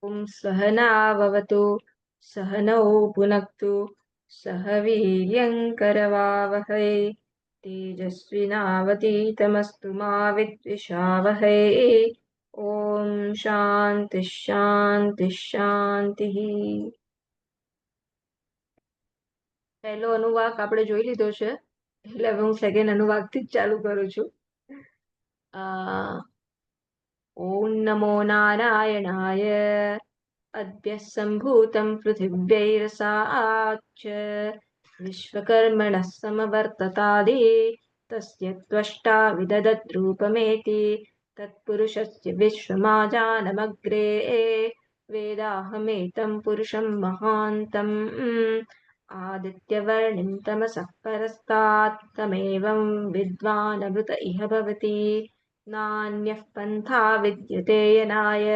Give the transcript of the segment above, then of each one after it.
ॐ सहनाववतु सहनौ भुनक्तु सह वीर्यङ्करवावहै तेजस्विनावतीतमस्तु मा विद्विषावहै। ॐ शान्तिः शान्तिः शान्तिः। પહેલો અનુવાક આપણે જોઈ લીધો છે, એટલે હવે હું સેકન્ડ અનુવાકથી જ ચાલુ કરું છું. ॐ नमो नारायणाय अद्य सम्भूतं पृथिव्यैरसाच्च विश्वकर्मणः समवर्ततादि तस्य त्वष्टा विदधद्रूपमेति तत्पुरुषस्य विश्वमाजानमग्रे वेदाहमेतं पुरुषं महान्तम् आदित्यवर्णिं तमसः परस्तात् तमेवं विद्वानमृत इह भवति नान्यः पन्था विद्यते यनाय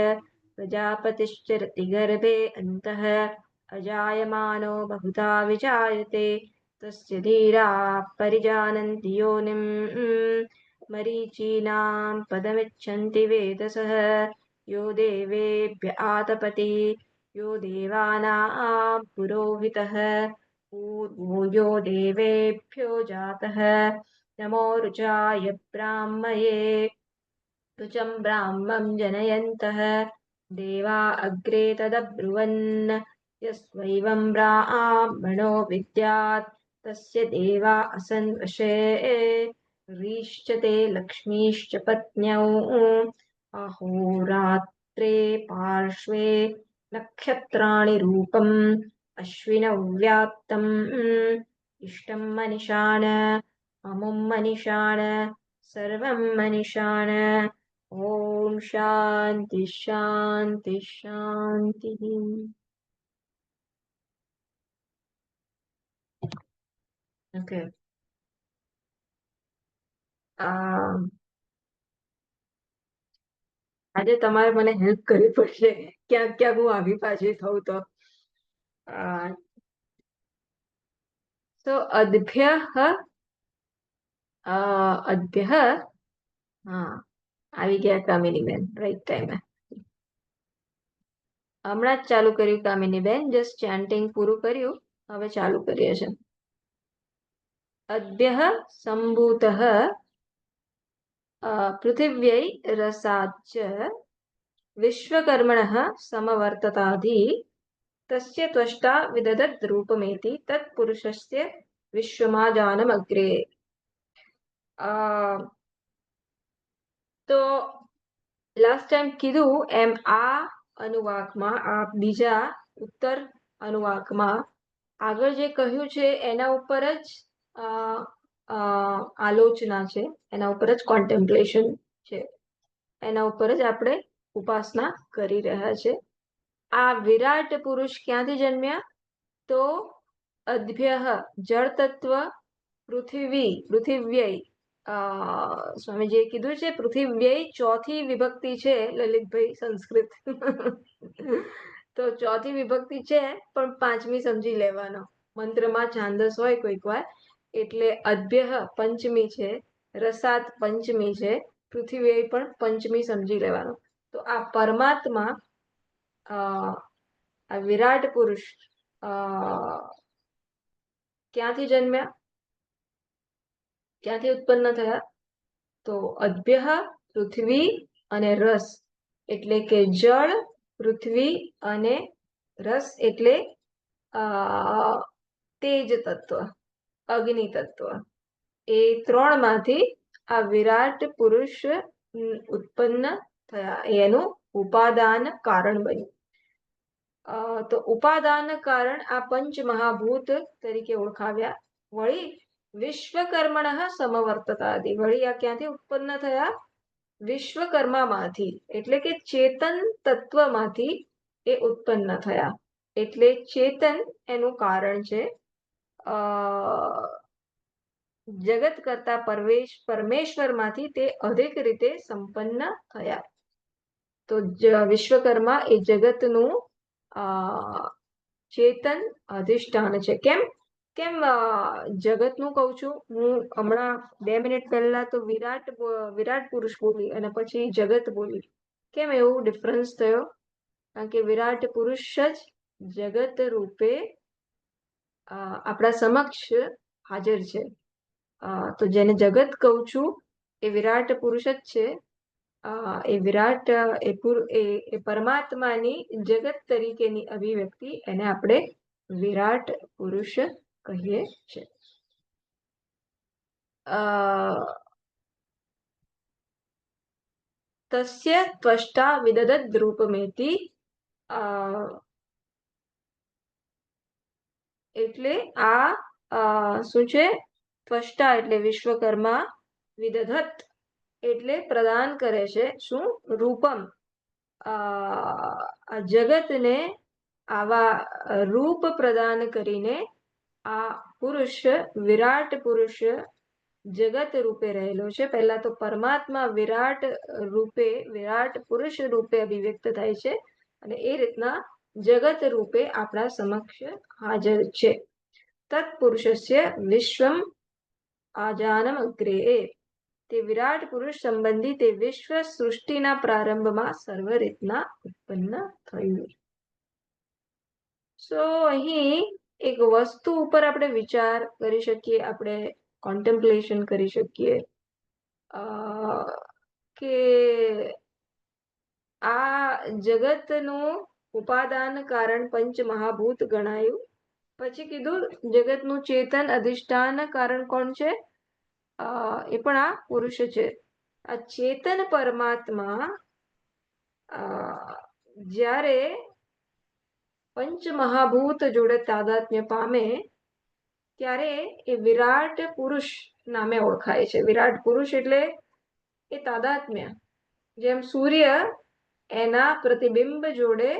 प्रजापतिश्चरति गर्भे अन्तः अजायमानो बहुधा विजायते तस्य धीराः परिजानन्ति योनिम् मरीचीनां पदमिच्छन्ति वेदसः यो देवेभ्य आतपति यो देवानां पुरोहितः पूर्वो यो देवेभ्यो जातः नमो रुचाय ब्राह्मये रुचं ब्राह्मं जनयन्तः देवा अग्रे तदब्रुवन् यस्वैवं ब्राह्मणो विद्यात् तस्य देवा असन्वशे रीश्च ते लक्ष्मीश्च पत्न्यौ अहोरात्रे पार्श्वे नक्षत्राणि रूपम् अश्विनौ व्याप्तम् इष्टं मनिषाण अमुं मनिषाण सर्वं मनिषाण ॐ शान्ति शान्ति शान्तिः. ઓકે, આજે તમારે મને હેલ્પ કરવી પડશે, ક્યાંક ક્યાંક હું આવી પાછી થઉં તો. તો અદ્ભ્ય હા, આવી ગયા કામિનીબેન રાઈટ ટાઈમે. હમણાં જ ચાલુ કર્યું કામિનીબેન, જસ્ટ ચાન્ટિંગ પૂરું કર્યું, હવે ચાલુ કરીએ છીએ. અદ્ય સંભૂત પૃથિવ્यै રસાચ્ચ વિશ્વકર્મણઃ સમવર્તતાધિ તસ્ય ત્વષ્ટા વિદધત રૂપમેતિ તત્પુરુષસ્ય વિશ્વમાજાનમગ્રે. તો લાસ્ટ ટાઈમ કીધું એમ આ અનુવાકમાં, આ બીજા ઉત્તર અનુવાકમાં આગળ જે કહ્યું છે એના ઉપર જ આલોચના છે, એના ઉપર જ કોન્ટેમ્પ્લેશન છે, એના ઉપર જ આપણે ઉપાસના કરી રહ્યા છે. આ વિરાટ પુરુષ ક્યાંથી જન્મ્યા? તો અદ્ભ્ય જળ તત્વ પૃથિવ્યય, સ્વામીજીએ કીધું છે પૃથિવ્યય ચોથી વિભક્તિ છે લલિતભાઈ સંસ્કૃત. તો ચોથી વિભક્તિ છે પણ પાંચમી સમજી લેવાનો, મંત્રમાં છાંદસ હોય કોઈક વાર, એટલે અદ્ભ્ય પંચમી છે, રસાત પંચમી છે, પૃથ્વી પણ પંચમી સમજી લેવાનો. તો આ પરમાત્મા, આ વિરાટ પુરુષ ક્યાંથી જન્મ્યા, ક્યાંથી ઉત્પન્ન થયા? તો અદ્ભ્ય પૃથ્વી અને રસ એટલે કે જળ, પૃથ્વી અને રસ એટલે તેજ તત્વ, અગ્નિ તત્વ, એ ત્રણ માંથી આ વિરાટ પુરુષ ઉત્પન્ન થયા, એનું ઉપાદાન કારણ બન્યું. તો ઉપાદાન કારણ આ પંચ મહાભૂત તરીકે ઓળખાવ્યા. વળી વિશ્વકર્મણ સમવર્તતાદિ, વળી આ ક્યાંથી ઉત્પન્ન થયા? વિશ્વકર્મામાંથી, એટલે કે ચેતન તત્વમાંથી એ ઉત્પન્ન થયા. એટલે ચેતન એનું કારણ છે. જગત કરતા પરમેશ્વરમાંથી તે અધિક રીતે સંપન્ન થયા. તો વિશ્વકર્મા એ જગતનું ચેતન અધિષ્ઠાન છે. કેમ કેમ જગતનું કહું છું હું? હમણાં 2 મિનિટ પહેલા તો વિરાટ પુરુષ બોલી અને પછી જગત બોલી, કેમ એવું ડિફરન્સ થયો? કારણ કે વિરાટ પુરુષ જ જગત રૂપે આપણા સમક્ષ હાજર છે. તો જેને જગત કહું છું એ વિરાટ પુરુષ જ છે. એ વિરાટ એ પરમાત્માની જગત તરીકેની અભિવ્યક્તિ, એને આપણે વિરાટ પુરુષ કહીએ છીએ. તસ્ય ત્વષ્ટા વિદદત રૂપમેતિ, એટલે આ શું છે? ત્વષ્ટા એટલે વિશ્વકર્મા, વિદધત એટલે પ્રદાન કરે છે. શું? રૂપમ, આ જગતને આવા રૂપ પ્રદાન કરીને આ પુરુષ, વિરાટ પુરુષ જગત રૂપે રહેલો છે. પહેલા તો પરમાત્મા વિરાટ રૂપે, વિરાટ પુરુષ રૂપે અભિવ્યક્ત થાય છે અને એ રીતના જગત રૂપે આપણા સમક્ષ હાજર છે. તત્પુરુષસ્ય વિશ્વમ આજાનમ અગ્રે, તે વિરાટ પુરુષ સંબંધી તે વિશ્વ સૃષ્ટિના પ્રારંભમાં સર્વ રીતના ઉત્પન્ન થયું. સો અહીં એક વસ્તુ ઉપર આપણે વિચાર કરી શકીએ, આપણે કોન્ટેમ્પ્લેશન કરી શકીએ કે આ જગતનું ઉપાદાન કારણ પંચ મહાભૂત ગણાયું. પછી કીધું જગતનું ચેતન અધિષ્ઠાન કારણ કોણ છે? એ પણ આ પુરુષ છે. આ ચેતન પરમાત્મા જ્યારે પંચ મહાભૂત જોડે તાદાત્મ્ય પામે ત્યારે એ વિરાટ પુરુષ નામે ઓળખાય છે. વિરાટ પુરુષ એટલે એ તાદાત્મ્ય. જેમ સૂર્ય એના પ્રતિબિંબ જોડે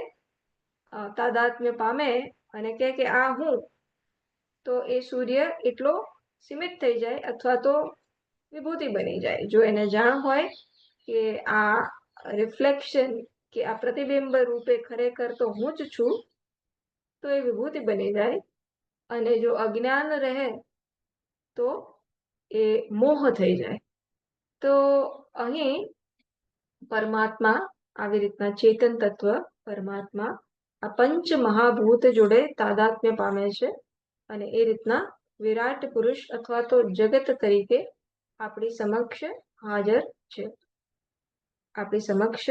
તાદાત્મ્ય પામે અને કહે કે આ હું, તો એ સૂર્ય એટલો સીમિત થઈ જાય અથવા તો વિભૂતિ બની જાય. જો એને જાણ હોય કે આ રિફ્લેક્શન કે આ પ્રતિબિંબ રૂપે ખરેખર તો હું જ છું, તો એ વિભૂતિ બની જાય. અને જો અજ્ઞાન રહે તો એ મોહ થઈ જાય. તો અહીં પરમાત્મા આવી રીતના ચેતન તત્વ પરમાત્મા આ પંચ મહાભૂત જોડે તાદાત્મ્ય પામે છે અને એ રીતના વિરાટ પુરુષ અથવા તો જગત તરીકે આપણી સમક્ષ હાજર છે, આપણી સમક્ષ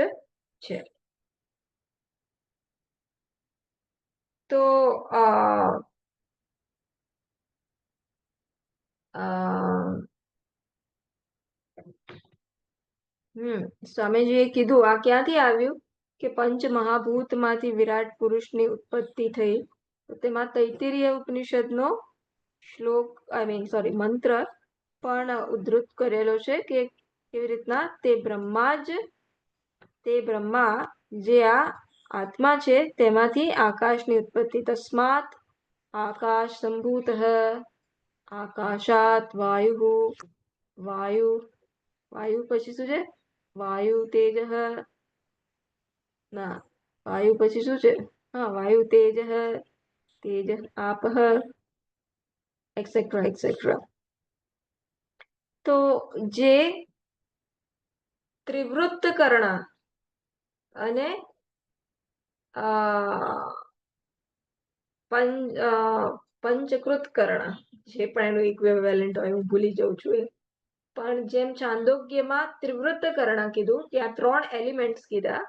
છે. તો સ્વામીજીએ કીધું આ ક્યાંથી આવ્યું કે પંચ મહાભૂતમાંથી વિરાટ પુરુષની ઉત્પત્તિ થઈ. તો તેમાં તૈત્તિરીય ઉપનિષદનો શ્લોક મંત્ર પણ ઉદ્ધૃત કરેલો છે કે કેવી રીતના તે બ્રહ્મા જે આ આત્મા છે તેમાંથી આકાશની ઉત્પત્તિ. તસ્માત આકાશ સંભૂત, આકાશાત વાયુ પછી શું છે? વાયુ તેજ, ના વાયુ પછી શું છે? વાયુ તેજ, તેજ આપ, એક્સેટ્રા એક્સેટ્રા. તો જે ત્રિવૃત્ત કર્ણ અને પંચકૃત કર્ણ, જે પણ એનું ઇક્વિવેલન્ટ હોય, હું ભૂલી જાઉં છું એ. પણ જેમ છાંદોગ્યમાં ત્રિવૃત્ત કર્ણ કીધું, ત્યાં 3 એલિમેન્ટ્સ કીધા.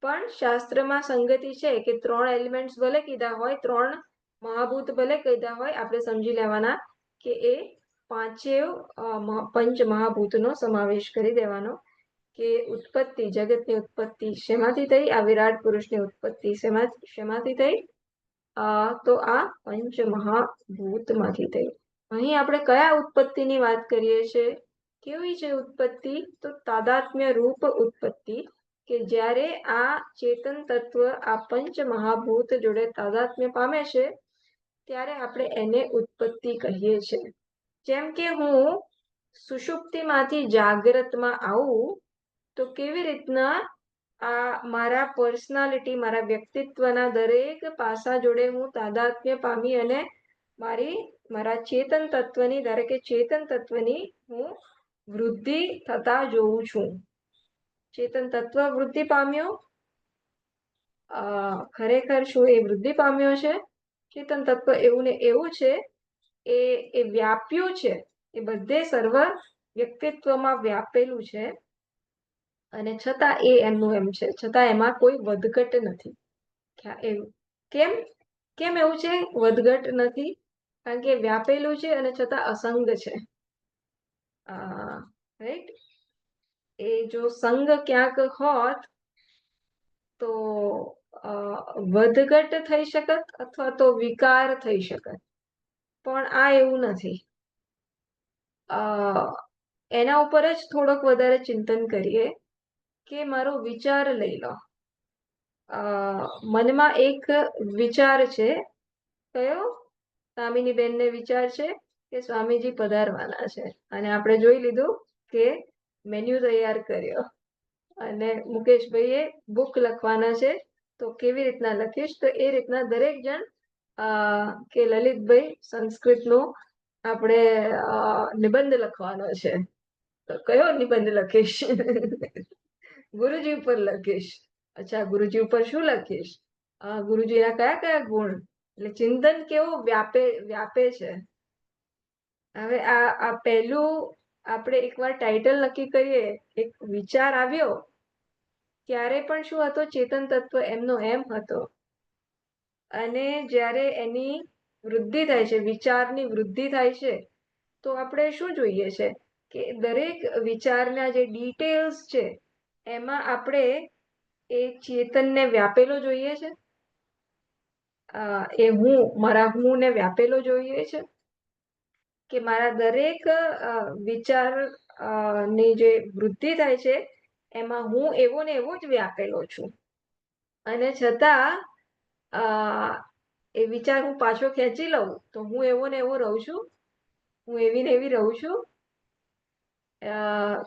પણ શાસ્ત્રમાં સંગતિ છે કે 3 એલિમેન્ટ્સ ભલે કીધા હોય, 3 મહાભૂત ભલે કીધા હોય, આપણે સમજી લેવાના કે એ 5 પંચ મહાભૂતનો સમાવેશ કરી દેવાનો. કે ઉત્પત્તિ, જગતની ઉત્પત્તિ શેમાંથી થઈ? આ વિરાટ પુરુષની ઉત્પત્તિ શેમાંથી થઈ? તો આ પંચ મહાભૂતમાંથી થઈ. અહીં આપણે કયા ઉત્પત્તિની વાત કરીએ છીએ? કેવી છે ઉત્પત્તિ? તો તાદાત્મ્ય રૂપ ઉત્પત્તિ, કે જ્યારે આ ચેતન તત્વ આ પંચ મહાભૂત જોડે તાદાત્મ્ય પામે છે ત્યારે આપણે એને ઉત્પત્તિ કહીએ છીએ. જેમ કે હું સુષુપ્તિમાંથી જાગ્રતમાં આવું તો કેવી રીતના આ મારા પર્સનાલિટી, મારા વ્યક્તિત્વના દરેક પાસા જોડે હું તાદાત્મ્ય પામી અને મારા ચેતન તત્વની, ધારે કે ચેતન તત્વની હું વૃદ્ધિ થતા જોઉં છું. ચેતન તત્વ વૃદ્ધિ પામ્યો ખરેખર શું એ વૃદ્ધિ પામ્યો છે? ચેતન તત્વ એવું ને એવું છે, એ વ્યાપ્યું છે, એ બધે સર્વ વ્યક્તિત્વમાં વ્યાપેલું છે, અને છતાં એ એમનું એમ છે, છતાં એમાં કોઈ વધઘટ નથી. એવું કેમ? કેમ એવું છે વધઘટ નથી? કારણ કે વ્યાપેલું છે અને છતાં અસંગ છે. રાઈટ? એ જો સંગ ક્યાંક હોત તો વધઘટ થઈ શકત અથવા તો વિકાર થઈ શકત, પણ આ એવું નથી. એના ઉપર જ થોડોક વધારે ચિંતન કરીએ કે મારો વિચાર લઈ લો. મનમાં એક વિચાર છે. કયો? સ્વામીની બેનને વિચાર છે કે સ્વામીજી પધારવાના છે, અને આપણે જોઈ લીધું કે મેન્યુ તૈયાર કર્યો, અને મુકેશભાઈએ બુક લખવાના છે. તો કેવી રીતના લખીશ? તો એ રીતના દરેક જણ કે લલિતભાઈ સંસ્કૃતનું આપણે નિબંધ લખવાનો છે. તો કયો નિબંધ લખીશ? ગુરુજી ઉપર લખીશ. અચ્છા, ગુરુજી ઉપર શું લખીશ? ગુરુજીના કયા કયા ગુણ? એટલે ચિંતન કેવું વ્યાપે છે. હવે આ પહેલું આપણે એકવાર ટાઇટલ નક્કી કરીએ, એક વિચાર આવ્યો, ત્યારે પણ શું હતો? ચેતન તત્વ એમનો એમ હતો. અને જ્યારે એની વૃદ્ધિ થાય છે, વિચારની વૃદ્ધિ થાય છે, તો આપણે શું જોઈએ છે કે દરેક વિચારના જે ડિટેલ્સ છે એમાં આપણે એ ચેતનને વ્યાપેલો જોઈએ છે. એ મારા હું ને વ્યાપેલો જોઈએ છે, કે મારા દરેક વિચાર ની જે વૃદ્ધિ થાય છે એમાં હું એવો ને એવો જ વ્યાપેલો છું, અને છતાં એ વિચાર હું પાછો ખેંચી લઉં તો હું એવો ને એવો રહું છું, હું એવી ને એવી રહું છું.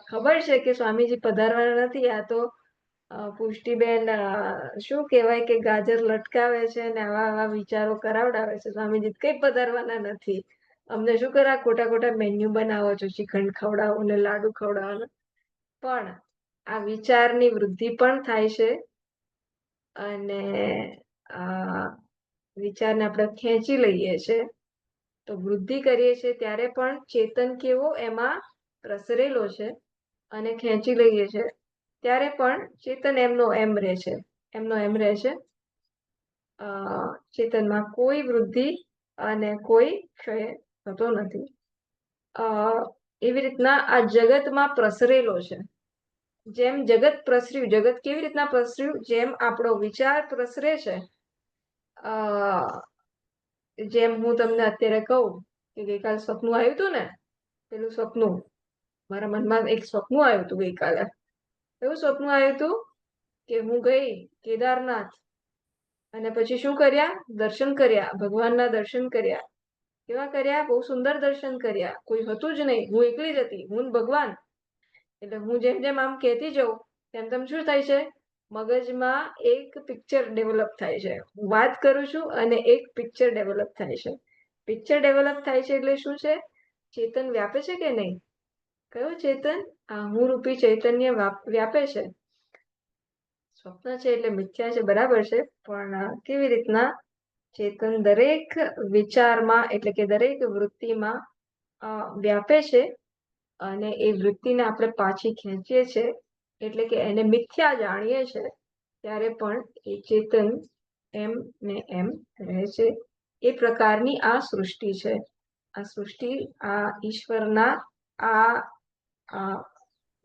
ખબર છે કે સ્વામીજી પધારવાના નથી. આ તો પુષ્ટિબેન શું કહેવાય કે ગાજર લટકાવે છે ને આવા આવા વિચારો કરાવડાવે છે. સ્વામીજી કઈ પધારવાના નથી. અમને શું કરા ખોટા ખોટા મેન્યુ બનાવો છો, શ્રીખંડ ખવડાવો ને લાડુ ખવડાવવાનો. પણ આ વિચારની વૃદ્ધિ પણ થાય છે, અને વિચારને આપણે ખેંચી લઈએ છે, તો વૃદ્ધિ કરીએ છીએ ત્યારે પણ ચેતન કેવો એમાં પ્રસરેલો છે, અને ખેંચી લઈએ છે ત્યારે પણ ચેતન એમનો એમ રહે છે, એમનો એમ રહે છે. ચેતનમાં કોઈ વૃદ્ધિ અને કોઈ ક્ષય થતો નથી. એવી રીતના આ જગતમાં પ્રસરેલો છે. જેમ જગત પ્રસર્યું, જગત કેવી રીતના પ્રસર્યું? જેમ આપણો વિચાર પ્રસરે છે. જેમ હું તમને અત્યારે કહું કે ગઈકાલે સપનું આવ્યું હતું ને, પેલું સપનું મારા મનમાં એક સપનું આવ્યું હતું ગઈકાલે. એવું સપનું આવ્યું હતું કે હું ગઈ કેદારનાથ, અને પછી શું કર્યા? દર્શન કર્યા, ભગવાનના દર્શન કર્યા. કેવા કર્યા? બહુ સુંદર દર્શન કર્યા. કોઈ હતું જ નહીં, હું એકલી જ હતી, હું ભગવાન. એટલે હું જેમ જેમ આમ કહેતી જાઉં તેમ તેમ શું થાય છે? મગજમાં એક પિક્ચર ડેવલપ થાય છે. હું વાત કરું છું અને એક પિક્ચર ડેવલપ થાય છે. પિક્ચર ડેવલપ થાય છે એટલે શું છે? ચેતન વ્યાપે છે કે નહીં? કયું ચેતન? આ હું રૂપી ચૈતન્ય વ્યાપે છે. સ્વપ્ન છે એટલે મિથ્યા છે, બરાબર છે, પણ કેવી રીતના? ચેતન દરેક વિચારમાં એટલે કે દરેક વૃત્તિમાં વ્યાપે છે, અને એ વૃત્તિને આપણે પાછી ખેંચીએ છીએ, એટલે કે એને મિથ્યા જાણીએ છે, ત્યારે પણ એ ચેતન એમ ને એમ રહે છે. એ પ્રકારની આ સૃષ્ટિ છે. આ સૃષ્ટિ આ ઈશ્વરના આ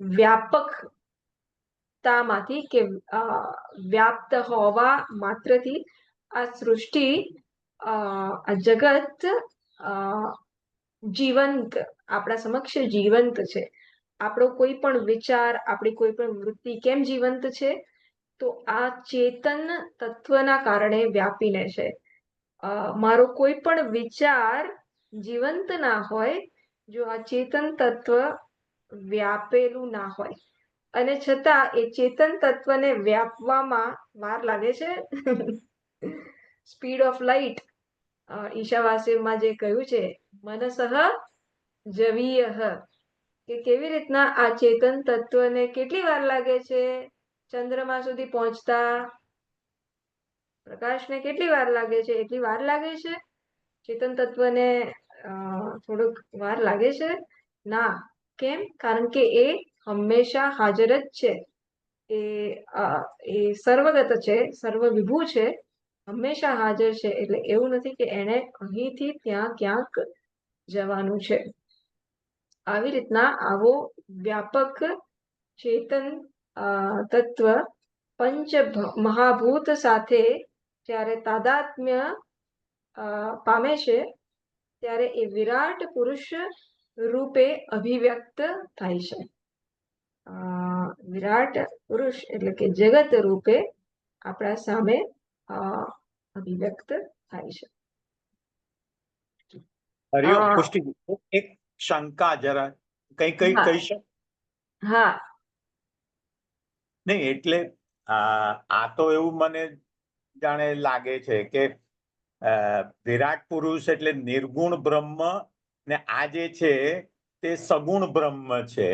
વ્યાપકતામાંથી કે વ્યાપ્ત હોવા માત્રથી આ સૃષ્ટિ આ જગત જીવંત આપણા સમક્ષ જીવંત છે. આપણો કોઈ પણ વિચાર, આપણી કોઈ પણ વૃત્તિ કેમ જીવંત છે? તો આ ચેતન તત્વના કારણે વ્યાપીને છે. મારો કોઈ પણ વિચાર જીવંત ના હોય જો આ ચેતન તત્વ વ્યાપેલું ના હોય, અને છતાં એ ચેતન તત્વને વ્યાપવામાં વાર લાગે છે. સ્પીડ ઓફ લાઇટ, ઈશાવાસ્યમાં જે કહ્યું છે, મનસઃ જવીય, કે કેવી રીતના આ ચેતન તત્વને કેટલી વાર લાગે છે ચંદ્રમા સુધી પહોંચતા? પ્રકાશને કેટલી વાર લાગે છે? એટલી વાર લાગે છે? ચેતન તત્વને થોડુંક વાર લાગે છે? ના. કેમ? કારણ કે એ હંમેશા હાજર જ છે. એ સર્વગત છે, સર્વવિભૂ છે, હંમેશા હાજર છે. એટલે એવું નથી કે એને અહીંથી ત્યાં ક્યાંક જવાનું છે. આવી રીતના આવો વ્યાપક ચેતન તત્વ પંચ મહાભૂત સાથે જ્યારે તાદાત્મ્ય પામે છે ત્યારે એ વિરાટ પુરુષ રૂપે અભિવ્યક્ત થાય છે. વિરાટ પુરુષ એટલે કે જગત રૂપે આપણા સામે અભિવ્યક્ત થાય છે. હરિઓમ પુષ્ટિ, એક શંકા જરા કઈ કહી શકો? હા, નહીં એટલે આ તો એવું મને જાણે લાગે છે કે વિરાટ પુરુષ એટલે નિર્ગુણ બ્રહ્મ ને આ જે છે તે સગુણ બ્રહ્મ છે.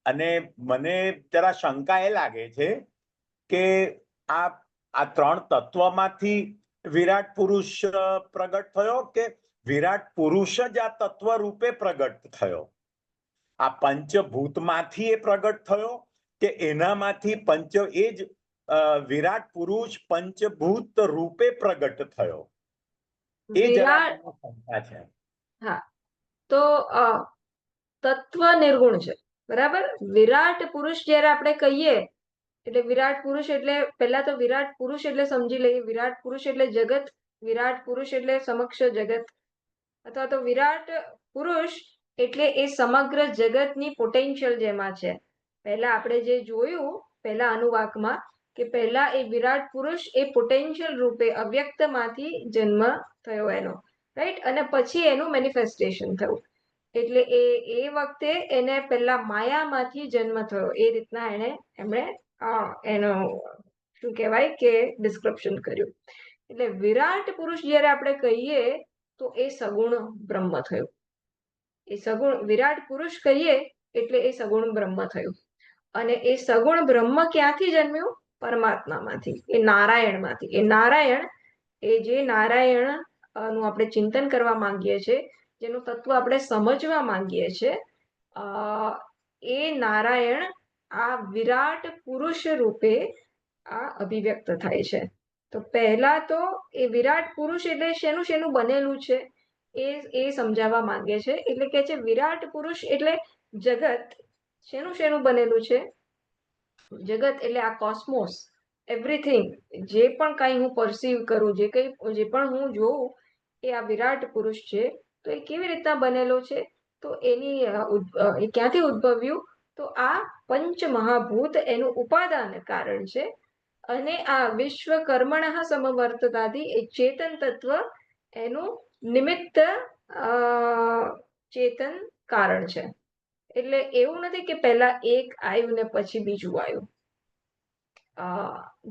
અને મને જરા શંકા એ લાગે છે કે આ ત્રણ તત્વમાંથી વિરાટ પુરુષ પ્રગટ થયો કે વિરાટ પુરુષ જ આ તત્વ રૂપે પ્રગટ થયો? આ પંચભૂતમાંથી એ પ્રગટ થયો કે એનામાંથી એ જ વિરાટ પુરુષ પંચભૂત રૂપે પ્રગટ થયો? એ જરા શંકા છે. હા, તો તત્વ નિર્ગુણ છે, બરાબર. વિરાટ પુરુષ જ્યારે આપણે કહીએ એટલે વિરાટ પુરુષ એટલે પહેલા તો વિરાટ પુરુષ એટલે સમજી લઈએ. વિરાટ પુરુષ એટલે જગત, વિરાટ પુરુષ એટલે સમક્ષ જગત, અથવા તો વિરાટ પુરુષ એટલે એ સમગ્ર જગતની પોટેન્શિયલ જેમાં છે. પહેલા આપણે જે જોયું પહેલા અનુવાકમાં કે પહેલા એ વિરાટ પુરુષ એ પોટેન્શિયલ રૂપે અવ્યક્તમાંથી જન્મ થયો એનો, રાઈટ, અને પછી એનું મેનિફેસ્ટેશન થયું. એટલે એ વખતે એને પહેલા માયામાંથી જન્મ થયો. એ રીતના એમણે એનો શું કહેવાય કે ડિસ્ક્રિપ્શન કર્યું. એટલે વિરાટ પુરુષ જ્યારે આપણે કહીએ તો એ સગુણ બ્રહ્મ થયું. એ સગુણ વિરાટ પુરુષ કહીએ એટલે એ સગુણ બ્રહ્મ થયું. અને એ સગુણ બ્રહ્મ ક્યાંથી જન્મ્યું? પરમાત્મામાંથી, એ નારાયણમાંથી. એ નારાયણ, એ જે નારાયણ નું આપણે ચિંતન કરવા માંગીએ છીએ, જેનું તત્વ આપણે સમજવા માંગીએ છીએ, એ નારાયણ આ વિરાટ પુરુષ રૂપે આ અભિવ્યક્ત થાય છે. તો પહેલા તો એ વિરાટ પુરુષ એટલે શેનું શેનું બનેલું છે એ સમજાવવા માંગે છે. એટલે કે છે વિરાટ પુરુષ એટલે જગત શેનું શેનું બનેલું છે? જગત એટલે આ કોસ્મોસ, એવરીથિંગ, જે પણ કઈ હું પરસીવ કરું, જે પણ હું જોઉં, એ આ વિરાટ પુરુષ છે. તો એ કેવી રીતના બનેલો છે? તો એની એ ક્યાંથી ઉદ્ભવ્યું? તો આ પંચ મહાભૂત એનું ઉપાદાન કારણ છે. અને આ વિશ્વકર્મણ સમવર્તતાથી એ ચેતન તત્વ એનું નિમિત્ત ચેતન કારણ છે. એટલે એવું નથી કે પહેલા એક આવ્યું ને પછી બીજું આવ્યું.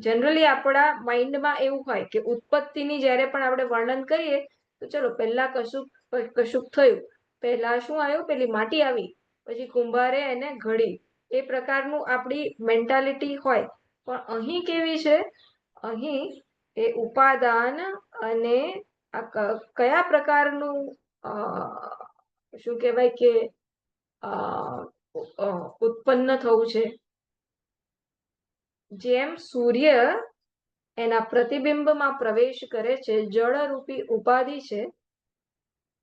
જનરલી આપણા માઇન્ડમાં એવું હોય કે ઉત્પત્તિની જ્યારે પણ આપણે વર્ણન કરીએ તો ચલો પહેલા કશુંક થયું, પહેલા શું આવ્યું? પેલી માટી આવી, પછી કુંભારે એને ઘડી. એ પ્રકારનું આપણી મેન્ટાલિટી હોય. પણ અહીં કેવી છે? અહીં એ ઉપાદાન અને કયા પ્રકારનું શું કહેવાય કે ઉત્પન્ન થવું છે? જેમ સૂર્ય એના પ્રતિબિંબમાં પ્રવેશ કરે છે, જળરૂપી ઉપાધિ છે,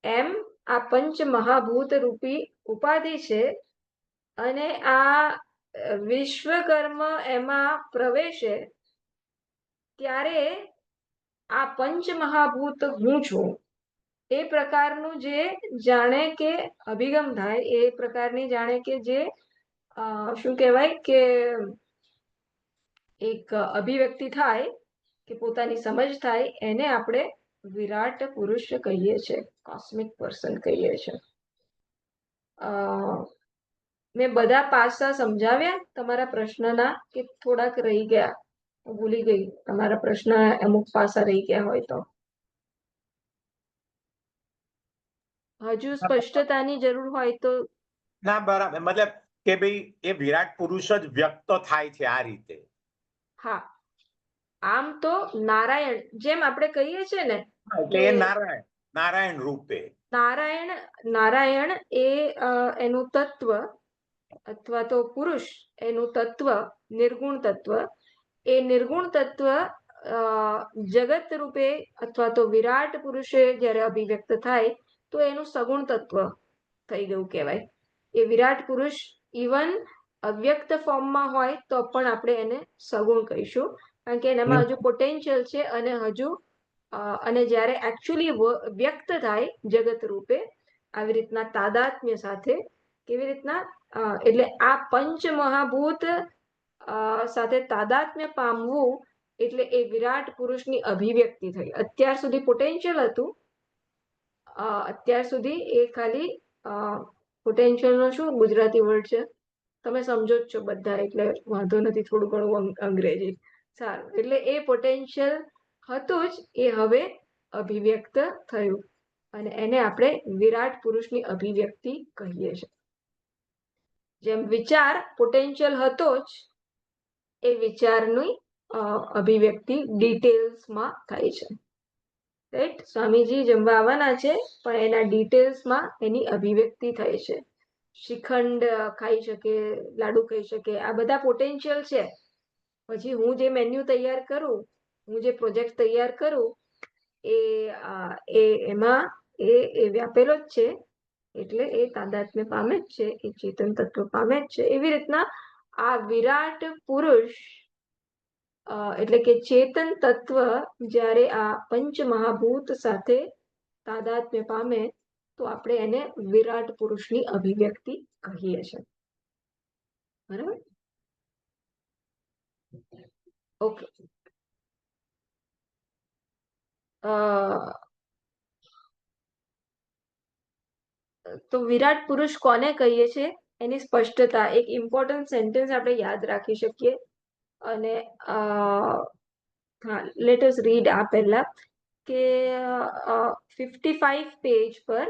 એમ આ પંચ મહાભૂત રૂપી ઉપાધિ છે. અને આ વિશ્વકર્મ એમાં પ્રવેશે ત્યારે આ પંચ મહાભૂત હું છું એ પ્રકારનું જે જાણે કે અભિગમ થાય, એ પ્રકારની જાણે કે જે શું કહેવાય કે એક અભિવ્યક્તિ થાય, કે પોતાની સમજ થાય, એને આપણે વિરાટ પુરુષ કહીએ છીએ, કોસ્મિક પર્સન કહીએ છીએ. મેં બધા પાસા સમજાવ્યા તમારા પ્રશ્નના કે થોડાક રહી ગયા? ભૂલી ગઈ, તમારા પ્રશ્ન અમુક પાસા રહી ગયા હોય તો. હજુ સ્પષ્ટતાની જરૂર હોય તો? ના, બરાબર. મતલબ કે ભાઈ એ વિરાટ પુરુષ જ વ્યક્ત થાય છે આ રીતે. હા, આમ તો નારાયણ, જેમ આપણે કહીએ છીએ ને એટલે એ નારાયણ રૂપે નારાયણ એ એનું તત્વ અથવા તો પુરુષ એનું તત્વ, નિર્ગુણ તત્વ, એ નિર્ગુણ તત્વ જગત રૂપે અથવા તો વિરાટ પુરુષે જ્યારે અભિવ્યક્ત થાય તો એનું સગુણ તત્વ થઈ ગયું કહેવાય. એ વિરાટ પુરુષ ઇવન અવ્યક્ત ફોર્મમાં હોય તો પણ આપણે એને સગુણ કહીશું, કારણ કે એનામાં હજુ પોટેન્શિયલ છે અને હજુ અને જ્યારે એકચ્યુઅલી વ્યક્ત થાય જગત રૂપે આવી રીતના તાદાત્મ્ય સાથે, કેવી રીતના એટલે આ પંચ મહાભૂત સાથે તાદાત્મ્ય પામવું એટલે એ વિરાટ પુરુષની અભિવ્યક્તિ થઈ. અત્યાર સુધી પોટેન્શિયલ હતું, અત્યાર સુધી એ ખાલી પોટેન્શિયલ નો શું ગુજરાતી વર્ડ છે તમે સમજો જ છો બધા, એટલે વાંધો નથી, થોડું ઘણું અંગ્રેજી. સારું, એટલે એ પોટેન્શિયલ હતું જ, એ હવે અભિવ્યક્ત થયું અને એને આપણે વિરાટ પુરુષની અભિવ્યક્તિ કહીએ છીએ. જેમ વિચાર પોટેન્શિયલ હતો જ, એ વિચારની અભિવ્યક્તિ ડિટેલ્સમાં થાય છે. રાઈટ, સ્વામીજી જમવા આવવાના છે પણ એના ડિટેલ્સમાં એની અભિવ્યક્તિ થાય છે. શ્રીખંડ ખાઈ શકે, લાડુ ખાઈ શકે, આ બધા પોટેન્શિયલ છે. પછી હું જે મેન્યુ તૈયાર કરું, હું જે પ્રોજેક્ટ તૈયાર કરું, એમાં એ વ્યાપેલો જ છે, એટલે એ તાદાત્મ્ય પામે જ છે, એ ચેતન તત્વ પામે જ છે. એવી રીતના આ વિરાટ પુરુષ એટલે કે ચેતન તત્વ જ્યારે આ પંચ મહાભૂત સાથે તાદાત્મ્ય પામે તો આપણે એને વિરાટ પુરુષની અભિવ્યક્તિ કહીએ છીએ. બરાબર, ઓકે. તો વિરાટ પુરુષ કોને કહીએ છીએ એની સ્પષ્ટતા, એક ઇમ્પોર્ટન્ટ સેન્ટેન્સ આપણે યાદ રાખી શકીએ. અને હા, લેટ અસ રીડ આ પહેલા કે 55 પેજ પર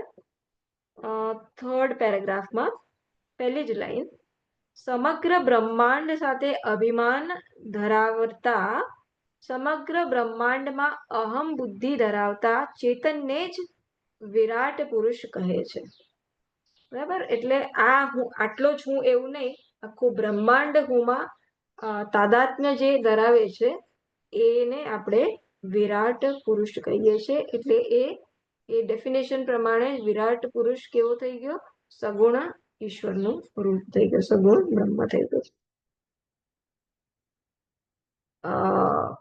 થર્ડ પેરેગ્રાફમાં પહેલી જ લાઈન, સમગ્ર બ્રહ્માંડ સાથે અભિમાન ધરાવતા, સમગ્ર બ્રહ્માંડમાં અહમ બુદ્ધિ ધરાવતા ચેતનને જ વિરાટ પુરુષ કહે છે. બરાબર, એટલે આ હું આટલો જ હું એવું નહીં, આખું બ્રહ્માંડ હુંમાં તાદાત્મ્ય જે ધરાવે છે એને આપણે વિરાટ પુરુષ કહીએ છીએ. એટલે એ ડેફિનેશન પ્રમાણે વિરાટ પુરુષ કેવો થઈ ગયો? સગુણ ઈશ્વરનું રૂપ થઈ ગયું, સગુણ બ્રહ્મ થઈ ગયું.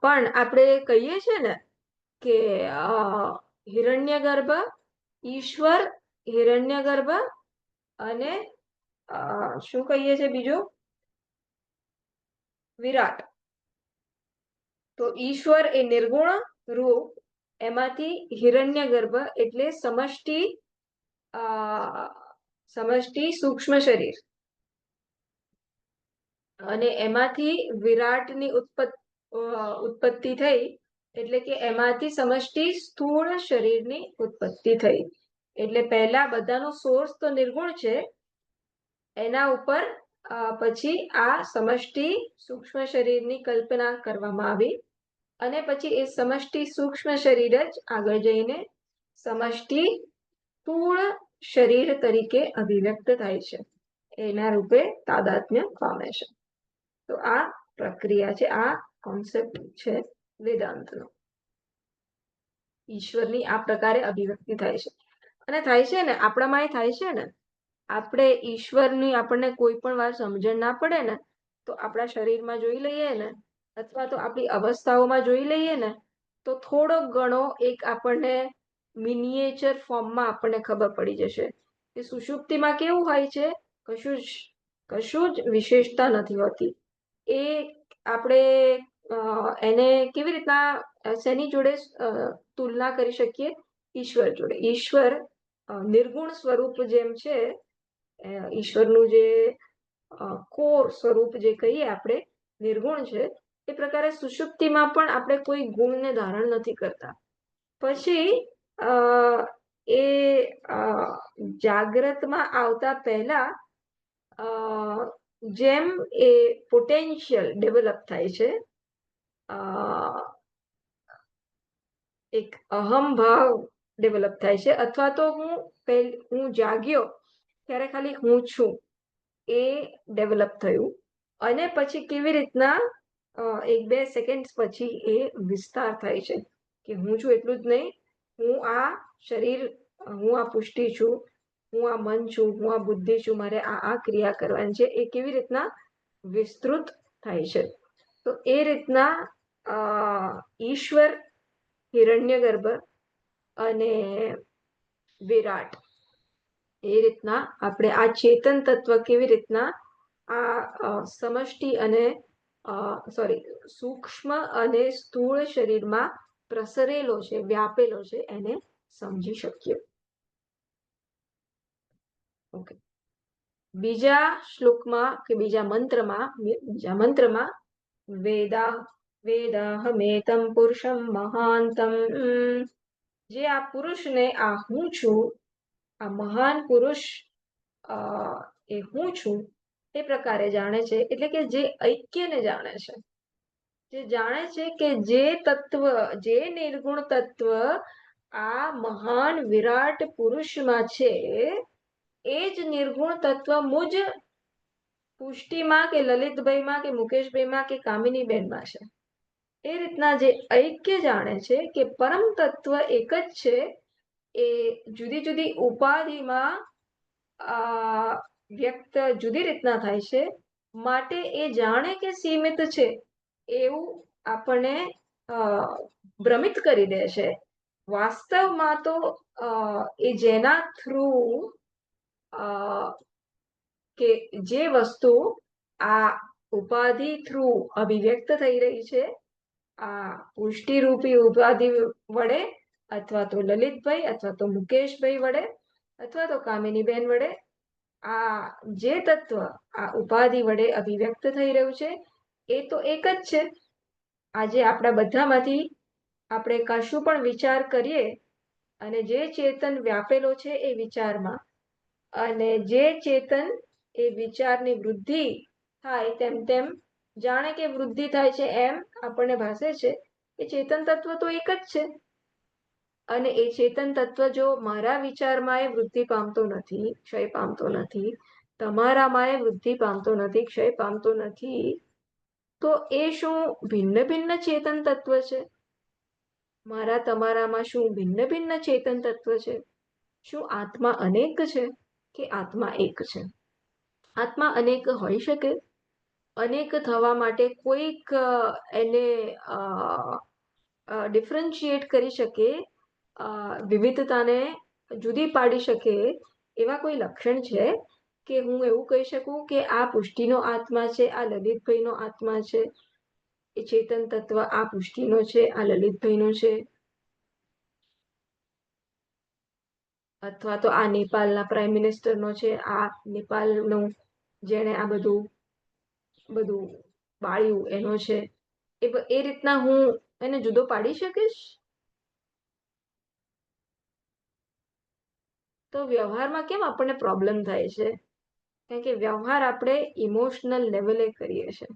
પણ આપણે કહીએ છીએ ને કે હિરણ્યગર્ભ ઈશ્વર, હિરણ્યગર્ભ અને શું કહીએ છીએ બીજું? વિરાટ. તો ઈશ્વર એ નિર્ગુણ રૂપ, એમાંથી હિરણ્યગર્ભ એટલે સમષ્ટિ સૂક્ષ્મ શરીર, અને એમાંથી વિરાટની ઉત્પત્તિ થઈ, એટલે કે એમાંથી સમષ્ટિ સ્થૂળ શરીરની ઉત્પત્તિ થઈ. એટલે પહેલા બધાનો સોર્સ તો નિર્ગુણ છે, એના ઉપર પછી આ સમષ્ટિ સૂક્ષ્મ શરીરની કલ્પના કરવામાં આવી, અને પછી એ સમષ્ટિ સૂક્ષ્મ શરીર જ આગળ જઈને સમષ્ટિ સ્થૂળ શરીર તરીકે અભિવ્યક્ત થાય છે, એના રૂપે તાદાત્મ્ય પામે છે. તો આ પ્રક્રિયા છે, આ કોન્સેપ્ટ છે વેદાંતનો. ઈશ્વરની આ પ્રકારે અભિવ્યક્તિ થાય છે, અને થાય છે ને આપણામાં થાય છે ને. આપણે ઈશ્વરની આપણને કોઈ પણ વાર સમજણ ના પડે ને તો આપણા શરીરમાં જોઈ લઈએ ને, અથવા તો આપણી અવસ્થાઓમાં જોઈ લઈએ ને, તો થોડો ઘણો એક આપણને મિનિએચર ફોર્મમાં આપણને ખબર પડી જશે કે સુષુપ્તિમાં કેવું હોય છે. કશું જ વિશેષતા નથી હોતી. એ આપણે એને કેવી રીતના શેની જોડે તુલના કરી શકીએ? ઈશ્વર જોડે. ઈશ્વર નિર્ગુણ સ્વરૂપ જેમ છે, ઈશ્વરનું જે કોર સ્વરૂપ જે કહીએ આપણે નિર્ગુણ છે, એ પ્રકારે સુષુપ્તિમાં પણ આપણે કોઈ ગુણને ધારણ નથી કરતા. પછી એ જાગ્રતમાં આવતા પહેલા જેમ એ પોટેન્શિયલ ડેવલપ થાય છે, એક અહમ ભાવ ડેવલપ થાય છે, અથવા તો હું જાગ્યો ત્યારે ખાલી હું છું એ ડેવલપ થયું, અને પછી કેવી રીતના 1-2 સેકન્ડ પછી એ વિસ્તાર થાય છે કે હું છું એટલું જ નહીં, હું આ શરીર, હું આ પુષ્ટિ છું, હું આ મન છું, હું આ બુદ્ધિ છું, મારે આ ક્રિયા કરવાની છે, એ કેવી રીતના વિસ્તૃત થાય છે. તો એ રીતના ઈશ્વર, હિરણ્યગર્ભ અને વિરાટ, એ રીતના આપણે આ ચેતન તત્વ કેવી રીતના આ સમષ્ટિ અને સૂક્ષ્મ અને સ્થૂળ શરીરમાં પ્રસરેલો છે, વ્યાપેલો છે, એને સમજી શકીએ. ઓકે, બીજા શ્લોકમાં કે બીજા મંત્રમાં વેદાહમેતમ પુરુષમ મહાંતમ, જે આ પુરુષને, આ હું છું, આ મહાન પુરુષ એ હું છું એ પ્રકારે જાણે છે. એટલે કે જે ઐક્યને જાણે છે, જે જાણે છે કે જે તત્વ, જે નિર્ગુણ તત્વ આ મહાન વિરાટ પુરુષમાં છે, એ જ નિર્ગુણ તત્વ મુજ પુષ્ટિમાં કે લલિતભાઈમાં કે મુકેશભાઈમાં કે કામિનીબેનમાં છે. એ રીતના જે ઐક્ય જાણે છે કે પરમ તત્વ એક જ છે, એ જુદી જુદી ઉપાધિમાં વ્યક્ત જુદી રીતના થાય છે, માટે એ જાણે કે સીમિત છે એવું આપણને ભ્રમિત કરી દે છે. વાસ્તવમાં તો એ જેના થ્રુ કે જે વસ્તુ આ ઉપાધિ થ્રુ અભિવ્યક્ત થઈ રહી છે, આ પુષ્ટિરૂપી ઉપાધિ વડે, અથવા તો લલિતભાઈ, અથવા તો મુકેશભાઈ વડે, અથવા તો કામિનીબેન વડે, આ જે તત્વ આ ઉપાધિ વડે અભિવ્યક્ત થઈ રહ્યું છે, એ તો એક જ છે. આજે આપણા બધામાંથી આપણે કશું પણ વિચાર કરીએ, અને જે ચેતન વ્યાપેલો છે એ વિચારમાં, અને જે ચેતન એ વિચારની વૃદ્ધિ થાય તેમ તેમ જાણે કે વૃદ્ધિ થાય છે એમ આપણને ભાસે છે. એ ચેતન તત્વ તો એક જ છે, અને એ ચેતન તત્વ જો મારા વિચારમાં એ વૃદ્ધિ પામતો નથી, ક્ષય પામતો નથી, તમારામાં એ વૃદ્ધિ પામતો નથી, ક્ષય પામતો નથી, તો એ શું ભિન્ન ભિન્ન ચેતન તત્વ છે? મારા તમારામાં શું ભિન્ન ભિન્ન ચેતન તત્વ છે? શું આત્મા અનેક છે કે આત્મા એક છે? આત્મા અનેક હોઈ શકે. અનેક થવા માટે કોઈક એને ડિફરન્શિએટ કરી શકે, વિવિધતાને જુદી પાડી શકે, એવા કોઈ લક્ષણ છે કે હું એવું કહી શકું કે આ પુષ્ટિનો આત્મા છે, આ લલિતભાઈનો આત્મા છે, એ ચેતન તત્વ આ પુષ્ટિનો છે, આ લલિતભાઈનો છે, અથવા તો આ નેપાળના પ્રાઇમ મિનિસ્ટરનો છે, આ નેપાળનો જેણે આ બધું બાળ્યું એનો છે, એ રીતના હું એને જુદો પાડી શકીશ? તો વ્યવહારમાં કેમ આપણને પ્રોબ્લેમ થાય છે? કારણ કે વ્યવહાર આપણે ઇમોશનલ લેવલે કરીએ છીએ.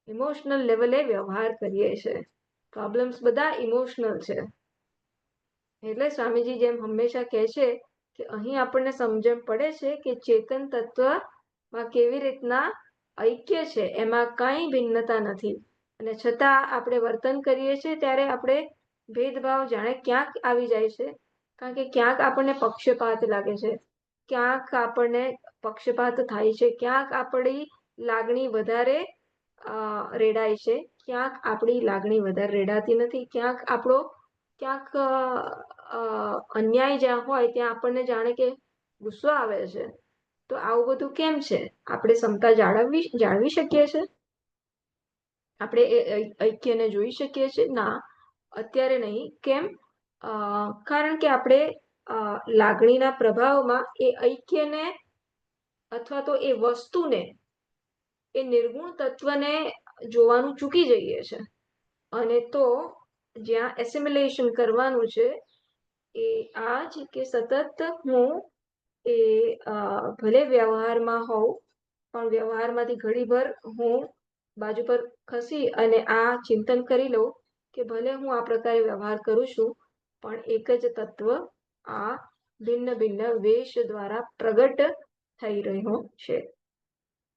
ઇમોશનલ લેવલે વ્યવહાર કરીએ છીએ. પ્રોબ્લેમ્સ બધા ઇમોશનલ છે. એટલે સ્વામીજી જેમ હંમેશા કહે છે કે અહીં આપણને સમજણ પડે છે કે ચેતન તત્વમાં કેવી રીતના ઐક્ય છે, એમાં કઈ ભિન્નતા નથી, અને છતાં આપણે વર્તન કરીએ છીએ ત્યારે આપણે ભેદભાવ જાણે ક્યાંક આવી જાય છે. કારણ કે ક્યાંક આપણને પક્ષપાત લાગે છે, ક્યાંક આપણને પક્ષપાત થાય છે, ક્યાંક આપણી લાગણી વધારે રેડાય છે, ક્યાંક આપણી લાગણી વધારે રેડાતી નથી, ક્યાંક અન્યાય જ્યાં હોય ત્યાં આપણને જાણે કે ગુસ્સો આવે છે. તો આવું બધું કેમ છે? આપણે ક્ષમતા જાળવી શકીએ છીએ? આપણે એ ઐક્યને જોઈ શકીએ છીએ? ના, અત્યારે નહીં. કેમ? કારણ કે આપણે લાગણીના પ્રભાવમાં એ ઐક્યને અથવા તો એ વસ્તુને, એ નિર્ગુણ તત્વને જોવાનું ચૂકી જઈએ છે. અને તો જ્યાં એસિમ્યુલેશન કરવાનું છે એ આ જ કે સતત હું એ ભલે વ્યવહારમાં હોઉં, પણ વ્યવહારમાંથી ઘડીભર હું બાજુ પર ખસી અને આ ચિંતન કરી લઉં કે ભલે હું આ પ્રકારે વ્યવહાર કરું છું, પણ એક જ તત્વ આ ભિન્ન ભિન્ન વેશ દ્વારા પ્રગટ થઈ રહ્યો છે.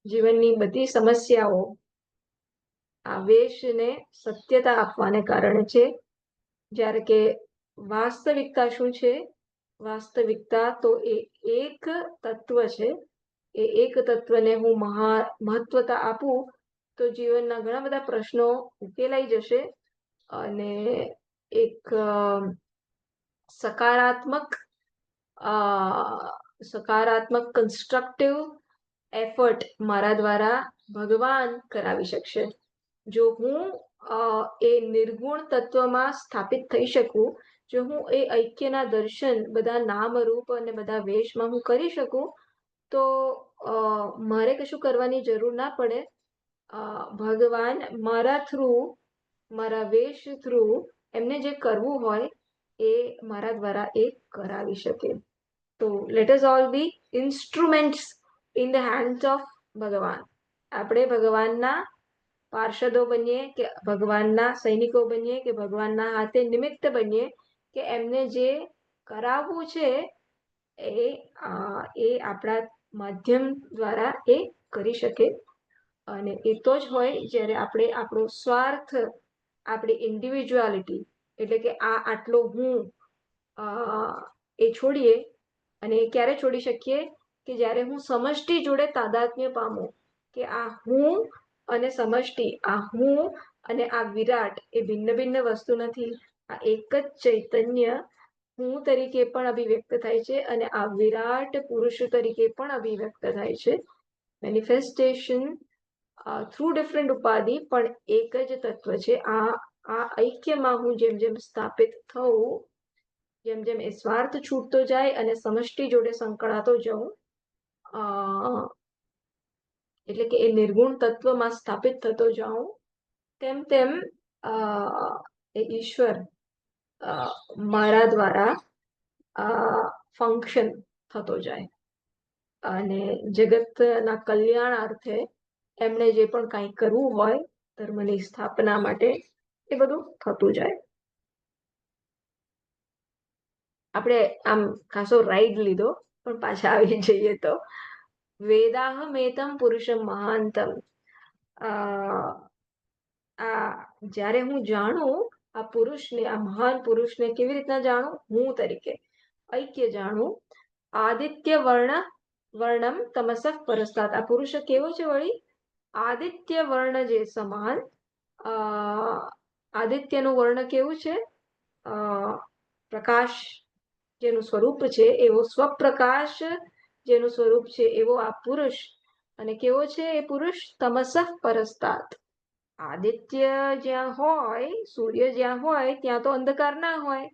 જીવનની બધી સમસ્યાઓ આ વેશને સત્યતા આપવાને કારણે છે. જ્યારે કે વાસ્તવિકતા શું છે? વાસ્તવિકતા તો એ એક તત્વ છે. એ એક તત્વને હું મહત્વતા આપું તો જીવનના ઘણા બધા પ્રશ્નો ઉકેલાઈ જશે અને એક સકારાત્મક કન્સ્ટ્રક્ટિવ એફર્ટ મારા દ્વારા ભગવાન કરાવી શકશે. જો હું એ નિર્ગુણ તત્વમાં સ્થાપિત થઈ શકું, જો હું એ ઐક્યના દર્શન બધા નામ રૂપ અને બધા વેશમાં હું કરી શકું, તો મારે કશું કરવાની જરૂર ના પડે. ભગવાન મારા થ્રુ, મારા વેશ થ્રુ એમને જે કરવું હોય એ મારા દ્વારા એ કરાવી શકે. તો let us all be instruments in the hands of Bhagwan. આપણે ભગવાનના પાર્ષદો બનીએ કે ભગવાનના સૈનિકો બનીએ કે ભગવાનના હાથે નિમિત્ત બનીએ કે એમને જે કરાવવું છે એ આપણા માધ્યમ દ્વારા એ કરી શકે. અને એ તો જ હોય જ્યારે આપણે આપણો સ્વાર્થ, આપણી ઇન્ડિવિજ્યુઆલિટી એટલે કે આટલો હું એ છોડીએ. અને એ ક્યારે છોડી શકીએ? કે જ્યારે હું સમષ્ટિ જોડે તાદાત્મ્ય પામું કે આ હું અને સમષ્ટિ, આ હું અને આ વિરાટ એ ભિન્ન ભિન્ન વસ્તુ નથી. આ એક જ ચૈતન્ય હું તરીકે પણ અભિવ્યક્ત થાય છે અને આ વિરાટ પુરુષ તરીકે પણ અભિવ્યક્ત થાય છે. મેનિફેસ્ટેશન થ્રુ ડિફરન્ટ ઉપાધિ પણ એક જ તત્વ છે. આ ઐક્યમાં હું જેમ જેમ સ્થાપિત થઉં, જેમ જેમ એ સ્વાર્થ છૂટતો જાય અને સમષ્ટિ જોડે સંકળાતો જાઉં, એટલે કે એ નિર્ગુણ તત્વમાં સ્થાપિત થતો જાઉં, તેમ તેમ એ ઈશ્વર મારા દ્વારા ફંક્શન થતો જાય અને જગતના કલ્યાણાર્થે એમણે જે પણ કંઈ કરવું હોય ધર્મની સ્થાપના માટે એ બધું થતું જાય. આપણે આમ ખાસો રાઈડ લીધો, પણ પાછા આવી જઈએ તો વેદાહમેતમ પુરુષમ મહાંતમ. જ્યારે હું જાણું આ પુરુષને, આ મહાન પુરુષને કેવી રીતના જાણું? હું તરીકે ઐક્ય જાણું. આદિત્ય વર્ણમ તમસઃ પરસ્તાત. આ પુરુષ કેવો છે વળી? આદિત્ય વર્ણ જે સમાન. આદિત્યનું વર્ણ કેવું છે? પ્રકાશ જેનું સ્વરૂપ છે એવો, સ્વપ્રકાશ જેનું સ્વરૂપ છે એવો આ પુરુષ. અને કેવો છે એ પુરુષ? તમસઃ પરસ્તાત. આદિત્ય જ્યાં હોય, સૂર્ય જ્યાં હોય ત્યાં તો અંધકાર ના હોય.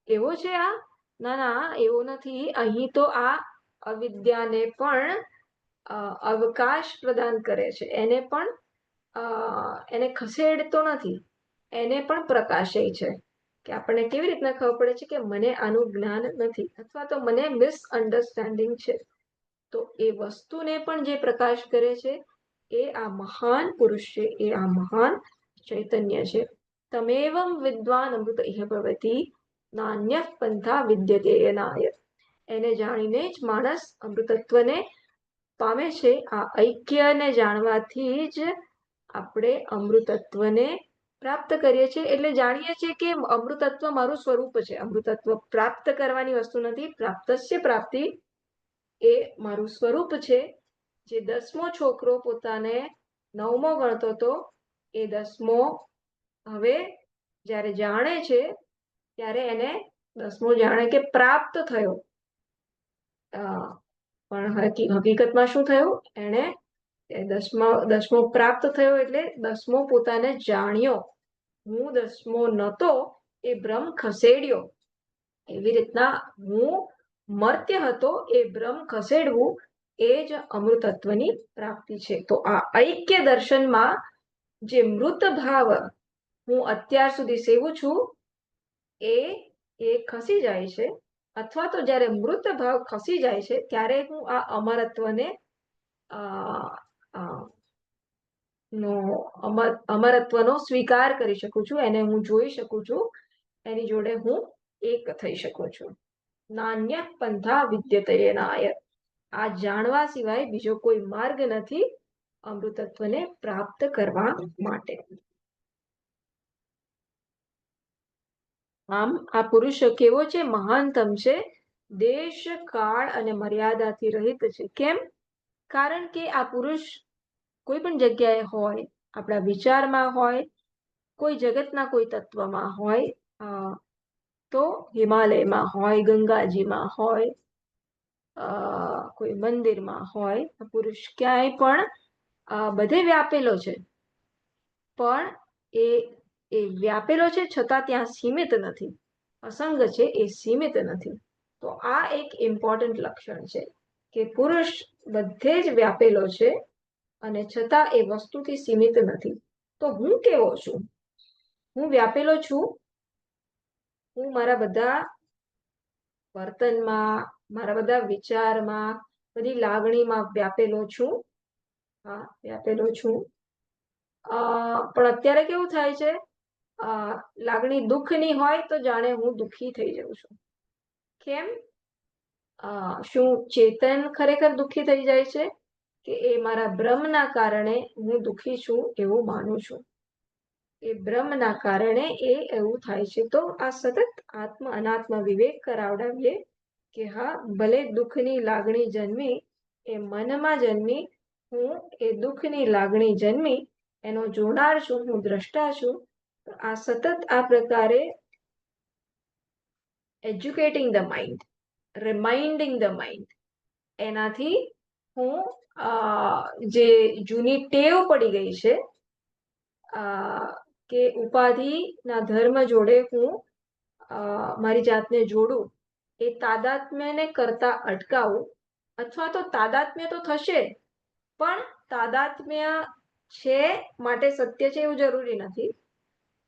એવો છે આ? ના ના, એવો નથી. અહીં તો આ અવિદ્યાને પણ અવકાશ પ્રદાન કરે છે. એને ખસેડતો નથી, એને પણ પ્રકાશે છે. કે આપણને કેવી રીતના ખબર પડે છે કે મને આનું જ્ઞાન નથી અથવા તો મને મિસઅન્ડરસ્ટેન્ડિંગ છે? તો એ વસ્તુને પણ જે પ્રકાશ કરે છે એ આ મહાન પુરુષ છે, એ આ મહાન ચૈતન્ય છે. તમેવમ વિદ્વાન અમૃત ઇહ ભવતી નાન્ય પંથા વિદ્યતે યનાય. એને જાણીને જ માણસ અમૃતત્વને પામે છે. આ ઐક્યને જાણવાથી જ આપણે અમૃતત્વને પ્રાપ્ત કરીએ છીએ. એટલે જાણીએ છીએ કે અમૃતત્વ મારું સ્વરૂપ છે. અમૃતત્વ પ્રાપ્ત કરવાની વસ્તુ નથી. પ્રાપ્તસ્ય પ્રાપ્તિ એ મારું સ્વરૂપ છે. જે 10મો છોકરો પોતાને 9મો ગણતો હતો, એ 10મો હવે જ્યારે જાણે છે ત્યારે એને 10મો જાણે કે પ્રાપ્ત થયો. પણ હકીકતમાં શું થયું? એને 10મો પ્રાપ્ત થયો એટલે 10મો પોતાને જાણ્યો. હું 10મો નહોતો, એ ભ્રમ ખસેડ્યો. એવી રીતના હું મર્ત્ય હતો, એ ભ્રમ ખસેડવું એ જ અમૃતત્વની પ્રાપ્તિ છે. તો આ ઐક્ય દર્શનમાં જે મૃત ભાવ હું અત્યાર સુધી સેવું છું એ ખસી જાય છે. અથવા તો જ્યારે મૃત ભાવ ખસી જાય છે ત્યારે હું આ અમરત્વને નો અમરત્વનો સ્વીકાર કરી શકું છું, એને હું જોઈ શકું છું, એની જોડે હું એક થઈ શકું છું. નાન્ય પંથા વિદ્યતે નાય, આ જાણવા સિવાય બીજો કોઈ માર્ગ નથી અમૃતત્વને પ્રાપ્ત કરવા માટે. આમ આ પુરુષ કેવો છે? મહાનતમ છે, દેશ કાળ અને મર્યાદાથી રહિત છે. કેમ? કારણ કે આ પુરુષ કોઈ પણ જગ્યાએ હોય, આપણા વિચારમાં હોય, કોઈ જગતના કોઈ તત્વમાં હોય, તો હિમાલયમાં હોય, ગંગાજીમાં હોય, કોઈ મંદિરમાં હોય, પુરુષ ક્યાંય પણ બધે વ્યાપેલો છે. પણ એ એ વ્યાપેલો છે છતાં ત્યાં સીમિત નથી. અસંગ છે, એ સીમિત નથી. તો આ એક ઇમ્પોર્ટન્ટ લક્ષણ છે કે પુરુષ બધે જ વ્યાપેલો છે અને છતાં એ વસ્તુથી સીમિત નથી. તો હું કેવો છું? હું વ્યાપેલો છું. હું મારા બધા વર્તનમાં, મારા બધા વિચારમાં, બધી લાગણીમાં વ્યાપેલો છું. હા, વ્યાપેલો છું. પણ અત્યારે કેવું થાય છે, લાગણી દુઃખની હોય તો જાણે હું દુઃખી થઈ જાઉં છું. કેમ? શું ચેતન ખરેખર દુઃખી થઈ જાય છે કે એ મારા ભ્રમના કારણે હું દુઃખી છું એવું માનું છું? એ ભ્રમના કારણે એ એવું થાય છે. તો આ સતત આત્મ અનાત્મ વિવેક કરાવડાવીએ કે હા, ભલે દુઃખની લાગણી જન્મી, એ મનમાં જન્મી, હું એ દુઃખની લાગણી જન્મી એનો જોનાર છું, હું દ્રષ્ટા છું. આ સતત આ પ્રકારે educating the mind, રિમાઇન્ડિંગ the mind, એનાથી હું જે જૂની ટેવ પડી ગઈ છે કે ઉપાધિના ધર્મ જોડે હું મારી જાતને જોડું, એ તાદાત્મ્યને કરતા અટકાવું. અથવા તો તાદાત્મ્ય તો થશે, પણ તાદાત્મ્ય છે માટે સત્ય છે એવું જરૂરી નથી.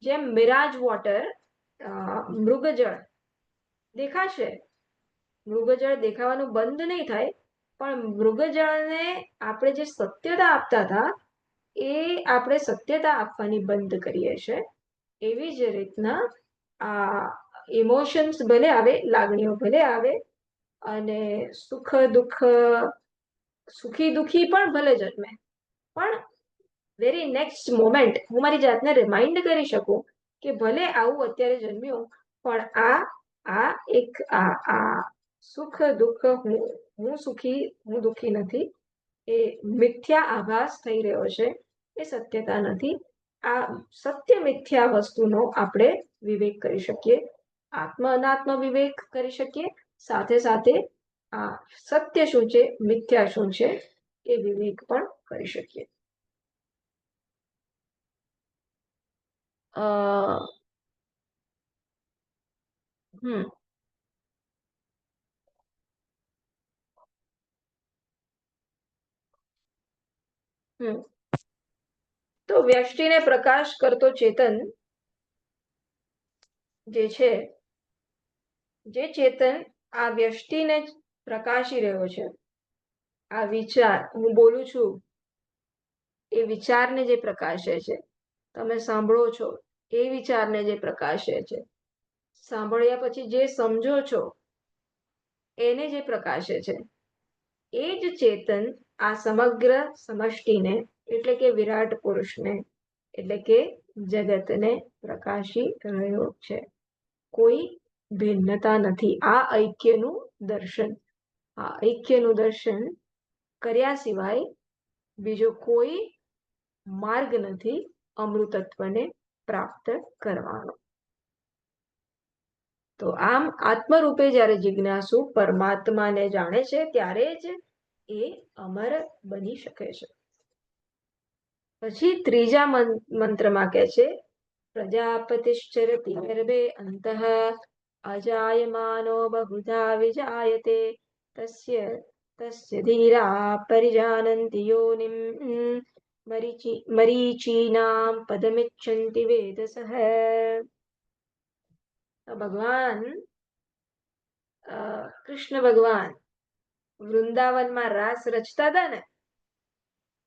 જેમ મિરાજ વોટર, મૃગજળ દેખાશે, મૃગજળ દેખાવાનું બંધ નહીં થાય, પણ મૃગજળને આપણે જે સત્યતા આપતા હતા એ આપણે સત્યતા આપવાની બંધ કરીએ છીએ. એવી જ રીતના આ ઇમોશન્સ ભલે આવે, લાગણીઓ ભલે આવે, અને સુખ દુઃખ, સુખી દુઃખી પણ ભલે જન્મે, પણ વેરી નેક્સ્ટ મોમેન્ટ હું મારી જાતને રિમાઇન્ડ કરી શકું કે ભલે આવું અત્યારે જન્મ્યું, પણ આ એક આ સુખ દુઃખ, હું સુખી, હું દુઃખી નથી, એ મિથ્યા આભાસ થઈ રહ્યો છે, એ સત્યતા નથી. આ સત્ય મિથ્યા વસ્તુનો આપણે વિવેક કરી શકીએ, આત્મ અનાત્મ વિવેક કરી શકીએ, સાથે સાથે આ સત્ય શું છે, મિથ્યા શું છે, એ વિવેક પણ કરી શકીએ. હમ હમ તો વ્યષ્ટિને પ્રકાશ કરતો ચેતન જે છે, જે ચેતન આ વ્યષ્ટિને પ્રકાશી રહ્યો છે, આ વિચાર હું બોલું છું એ વિચારને જે પ્રકાશે છે, તમે સાંભળો છો એ વિચારને જે પ્રકાશે છે, સાંભળ્યા પછી જે સમજો છો એને જે પ્રકાશે છે, એ જ ચેતન આ સમગ્ર સમષ્ટિને, એટલે કે વિરાટ પુરુષને, એટલે કે જગતને પ્રકાશી રહ્યો છે. કોઈ ભિન્નતા નથી. આ ઐક્યનું દર્શન, આ ઐક્યનું દર્શન કર્યા સિવાય બીજો કોઈ માર્ગ નથી અમૃતત્વને પ્રાપ્ત કરવાનો. તો આમ આત્મરૂપે જ્યારે જિજ્ઞાસુ પરમાત્માને જાણે છે ત્યારે જ એ અમર બની શકે છે. પછી ત્રીજા મંત્રમાં કહે છે, પ્રજાપતિશ્ચરતિ ગર્ભે અંતઃ અજાયમાનો બહુધા વિજાયતે તસ્ય તસ્ય ધીરા પરિજાનંતિ યોનિમ મરીચીનામ પદમિચ્છન્તિ વેદસઃ. ભગવાન કૃષ્ણ ભગવાન વૃંદાવનમાં રાસ રચતા હતા ને,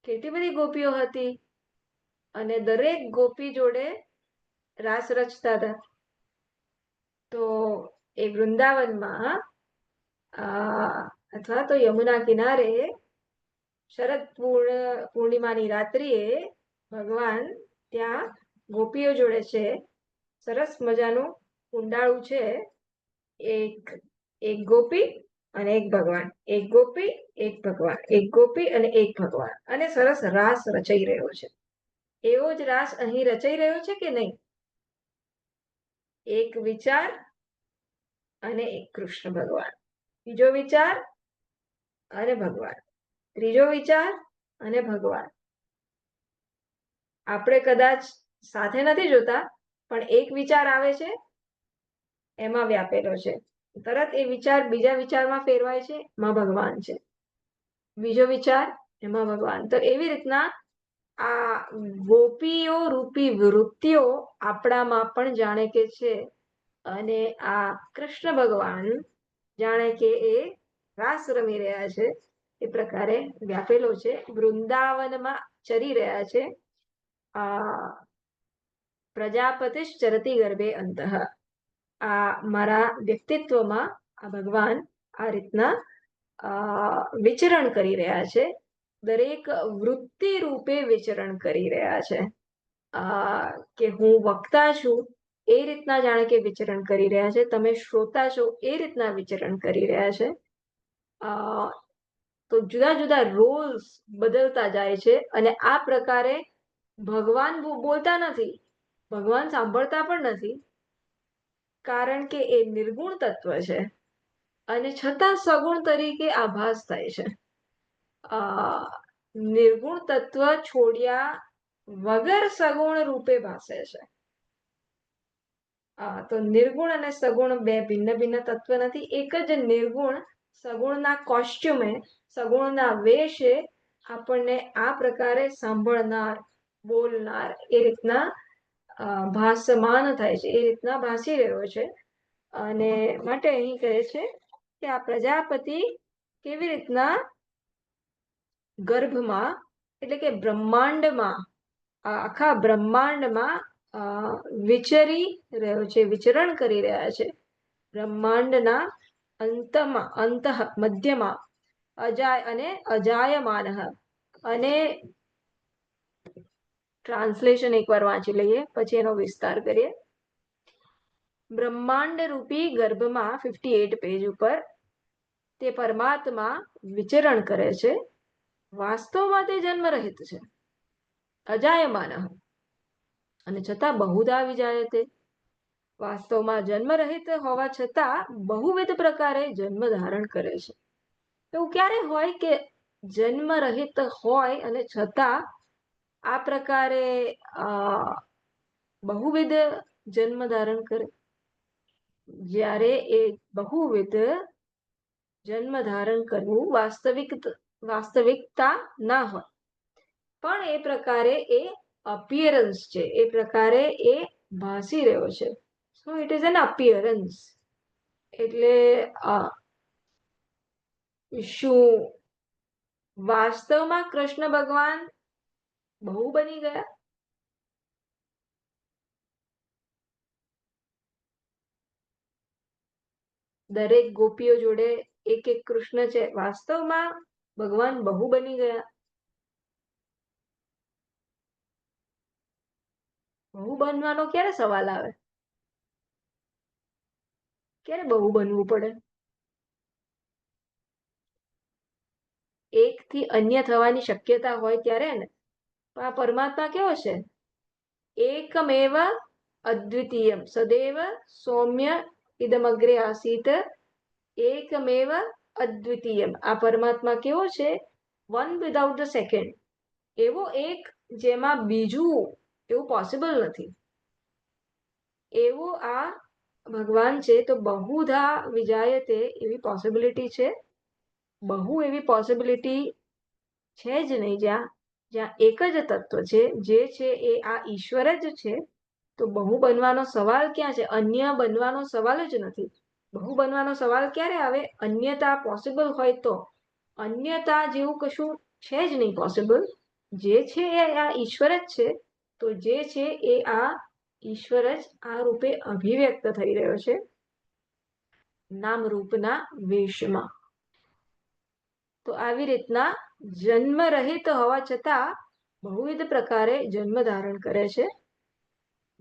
કેટલી બધી ગોપીઓ હતી, અને દરેક ગોપી જોડે રાસ રચતા હતા. તો એ વૃંદાવનમાં અથવા તો યમુના કિનારે શરદ પૂર્ણિમાની રાત્રિએ ભગવાન ત્યાં ગોપીઓ જોડે છે, સરસ મજાનું કુંડાળું છે, એક એક ગોપી અને એક ભગવાન, એક ગોપી એક ભગવાન, એક ગોપી અને એક ભગવાન, અને સરસ રાસ રચાઈ રહ્યો છે. એવો જ રાસ અહીં રચાઈ રહ્યો છે કે નહીં? એક વિચાર અને એક કૃષ્ણ ભગવાન, બીજો વિચાર અને ભગવાન, ત્રીજો વિચાર અને ભગવાન. આપણે કદાચ સાથે નથી જોતા, પણ એક વિચાર આવે છે એમાં વ્યાપેલો છે, તરત એ વિચાર બીજા વિચારમાં ફેરવાય છે, એમાં ભગવાન છે, બીજો વિચાર એમાં ભગવાન. તો એવી રીતના આ ગોપીઓ રૂપી વૃત્તિઓ આપણામાં પણ જાણે કે છે, અને આ કૃષ્ણ ભગવાન જાણે કે એ રાસ રમી રહ્યા છે એ પ્રકારે વ્યાપેલો છે, વૃંદાવનમાં ચરી રહ્યા છે. પ્રજાપતિ ચરતી ગર્ભે અંતઃ. આ મારા વ્યક્તિત્વમાં આ ભગવાન આ રીતના વિચરણ કરી રહ્યા છે, દરેક વૃત્તિ રૂપે વિચરણ કરી રહ્યા છે. કે હું વક્તા છું એ રીતના જાણે કે વિચરણ કરી રહ્યા છે, તમે શ્રોતા છો એ રીતના વિચરણ કરી રહ્યા છે. તો જુદા જુદા રોલ્સ બદલતા જાય છે, અને આ પ્રકારે ભગવાન બોલતા નથી, ભગવાન સાંભળતા પણ નથી, કારણ કે એ નિર્ગુણ તત્વ છે, અને છતાં સગુણ તરીકે આભાસ થાય છે. નિર્ગુણ તત્વ છોડ્યા વગર સગુણ રૂપે ભાસે છે. તો નિર્ગુણ અને સગુણ બે ભિન્ન ભિન્ન તત્વ નથી, એક જ નિર્ગુણ સગુણના કોસ્ટ્યુમે, સગુણના વેશે આપણને આ પ્રકારે સાંભળનાર, બોલનાર એ રીતના ભાસમાન થાય છે, એ રીતના ભાસી રહ્યો છે. અને માટે અહીં કહે છે કે આ પ્રજાપતિ કેવી રીતના ગર્ભમાં એટલે કે બ્રહ્માંડમાં, આખા બ્રહ્માંડમાં વિચરી રહ્યો છે, વિચરણ કરી રહ્યા છે. બ્રહ્માંડના અંતમાં, અંત મધ્યમાં અજાય અને અજાયમાન. અને ટ્રાન્સલેશન એકવાર વાંચી લઈએ પછી એનો વિસ્તાર કરીએ. બ્રહ્માંડ રૂપી ગર્ભમાં 58 પેજ ઉપર તે પરમાત્મા વિચરણ કરે છે. વાસ્તવમાં તે જન્મરહિત છે, અજાયમાન, અને છતાં બહુધા વિજાયતે. વાસ્તવમાં જન્મરહિત હોવા છતાં બહુવિધ પ્રકારે જન્મ ધારણ કરે છે. એવું ક્યારે હોય કે જન્મરહિત હોય અને છતાં આ પ્રકારે બહુવિધ જન્મ ધારણ કરે? જ્યારે એ બહુવિધ જન્મ ધારણ કરવું વાસ્તવિકતા ના હોય, પણ એ પ્રકારે એ અપિયરન્સ છે, એ પ્રકારે એ ભાસી રહ્યો છે. So it is an appearance. એટલે શું વાસ્તવમાં કૃષ્ણ ભગવાન બહુ બની ગયા? દરેક ગોપીઓ જોડે એક એક કૃષ્ણ છે, વાસ્તવમાં ભગવાન બહુ બની ગયા? બહુ બનવાનો ક્યારે સવાલ આવે? ક્યારે બહુ બનવું પડે? એક થી અન્ય થવાની શક્યતા હોય ત્યારે ને. પણ આ પરમાત્મા કેવો છે? એકમેવ અદ્વિતીયમ સદૈવ સૌમ્ય ઇદમગ્રે આસીત. એકમેવ અદ્વિતીયમ. આ પરમાત્મા કેવો છે? One without the second. એવો એક જેમાં બીજું એવું પોસિબલ નથી, એવો આ ભગવાન છે. તો બહુધા વિજાયતે એવી પોસિબિલિટી છે, બહુ એવી પોસિબિલિટી છે જ નહીં. જ્યાં એક જ તત્વ છે, જે છે એ આ ઈશ્વર જ છે. તો બહુ બનવાનો સવાલ ક્યાં છે? અન્ય બનવાનો સવાલ જ નથી. બહુ બનવાનો સવાલ ક્યારે આવે? અન્યતા પોસિબલ હોય તો. અન્યતા જેવું કશું છે જ નહીં પોસિબલ. જે છે એ આ ઈશ્વર જ છે. તો જે છે એ આ ઈશ્વર જ આ રૂપે અભિવ્યક્ત થઈ રહ્યો છે નામ રૂપના વેશમાં. તો આવી રીતના જન્મ રહિત હોવા છતાં બહુવિધ પ્રકારે જન્મ ધારણ કરે છે.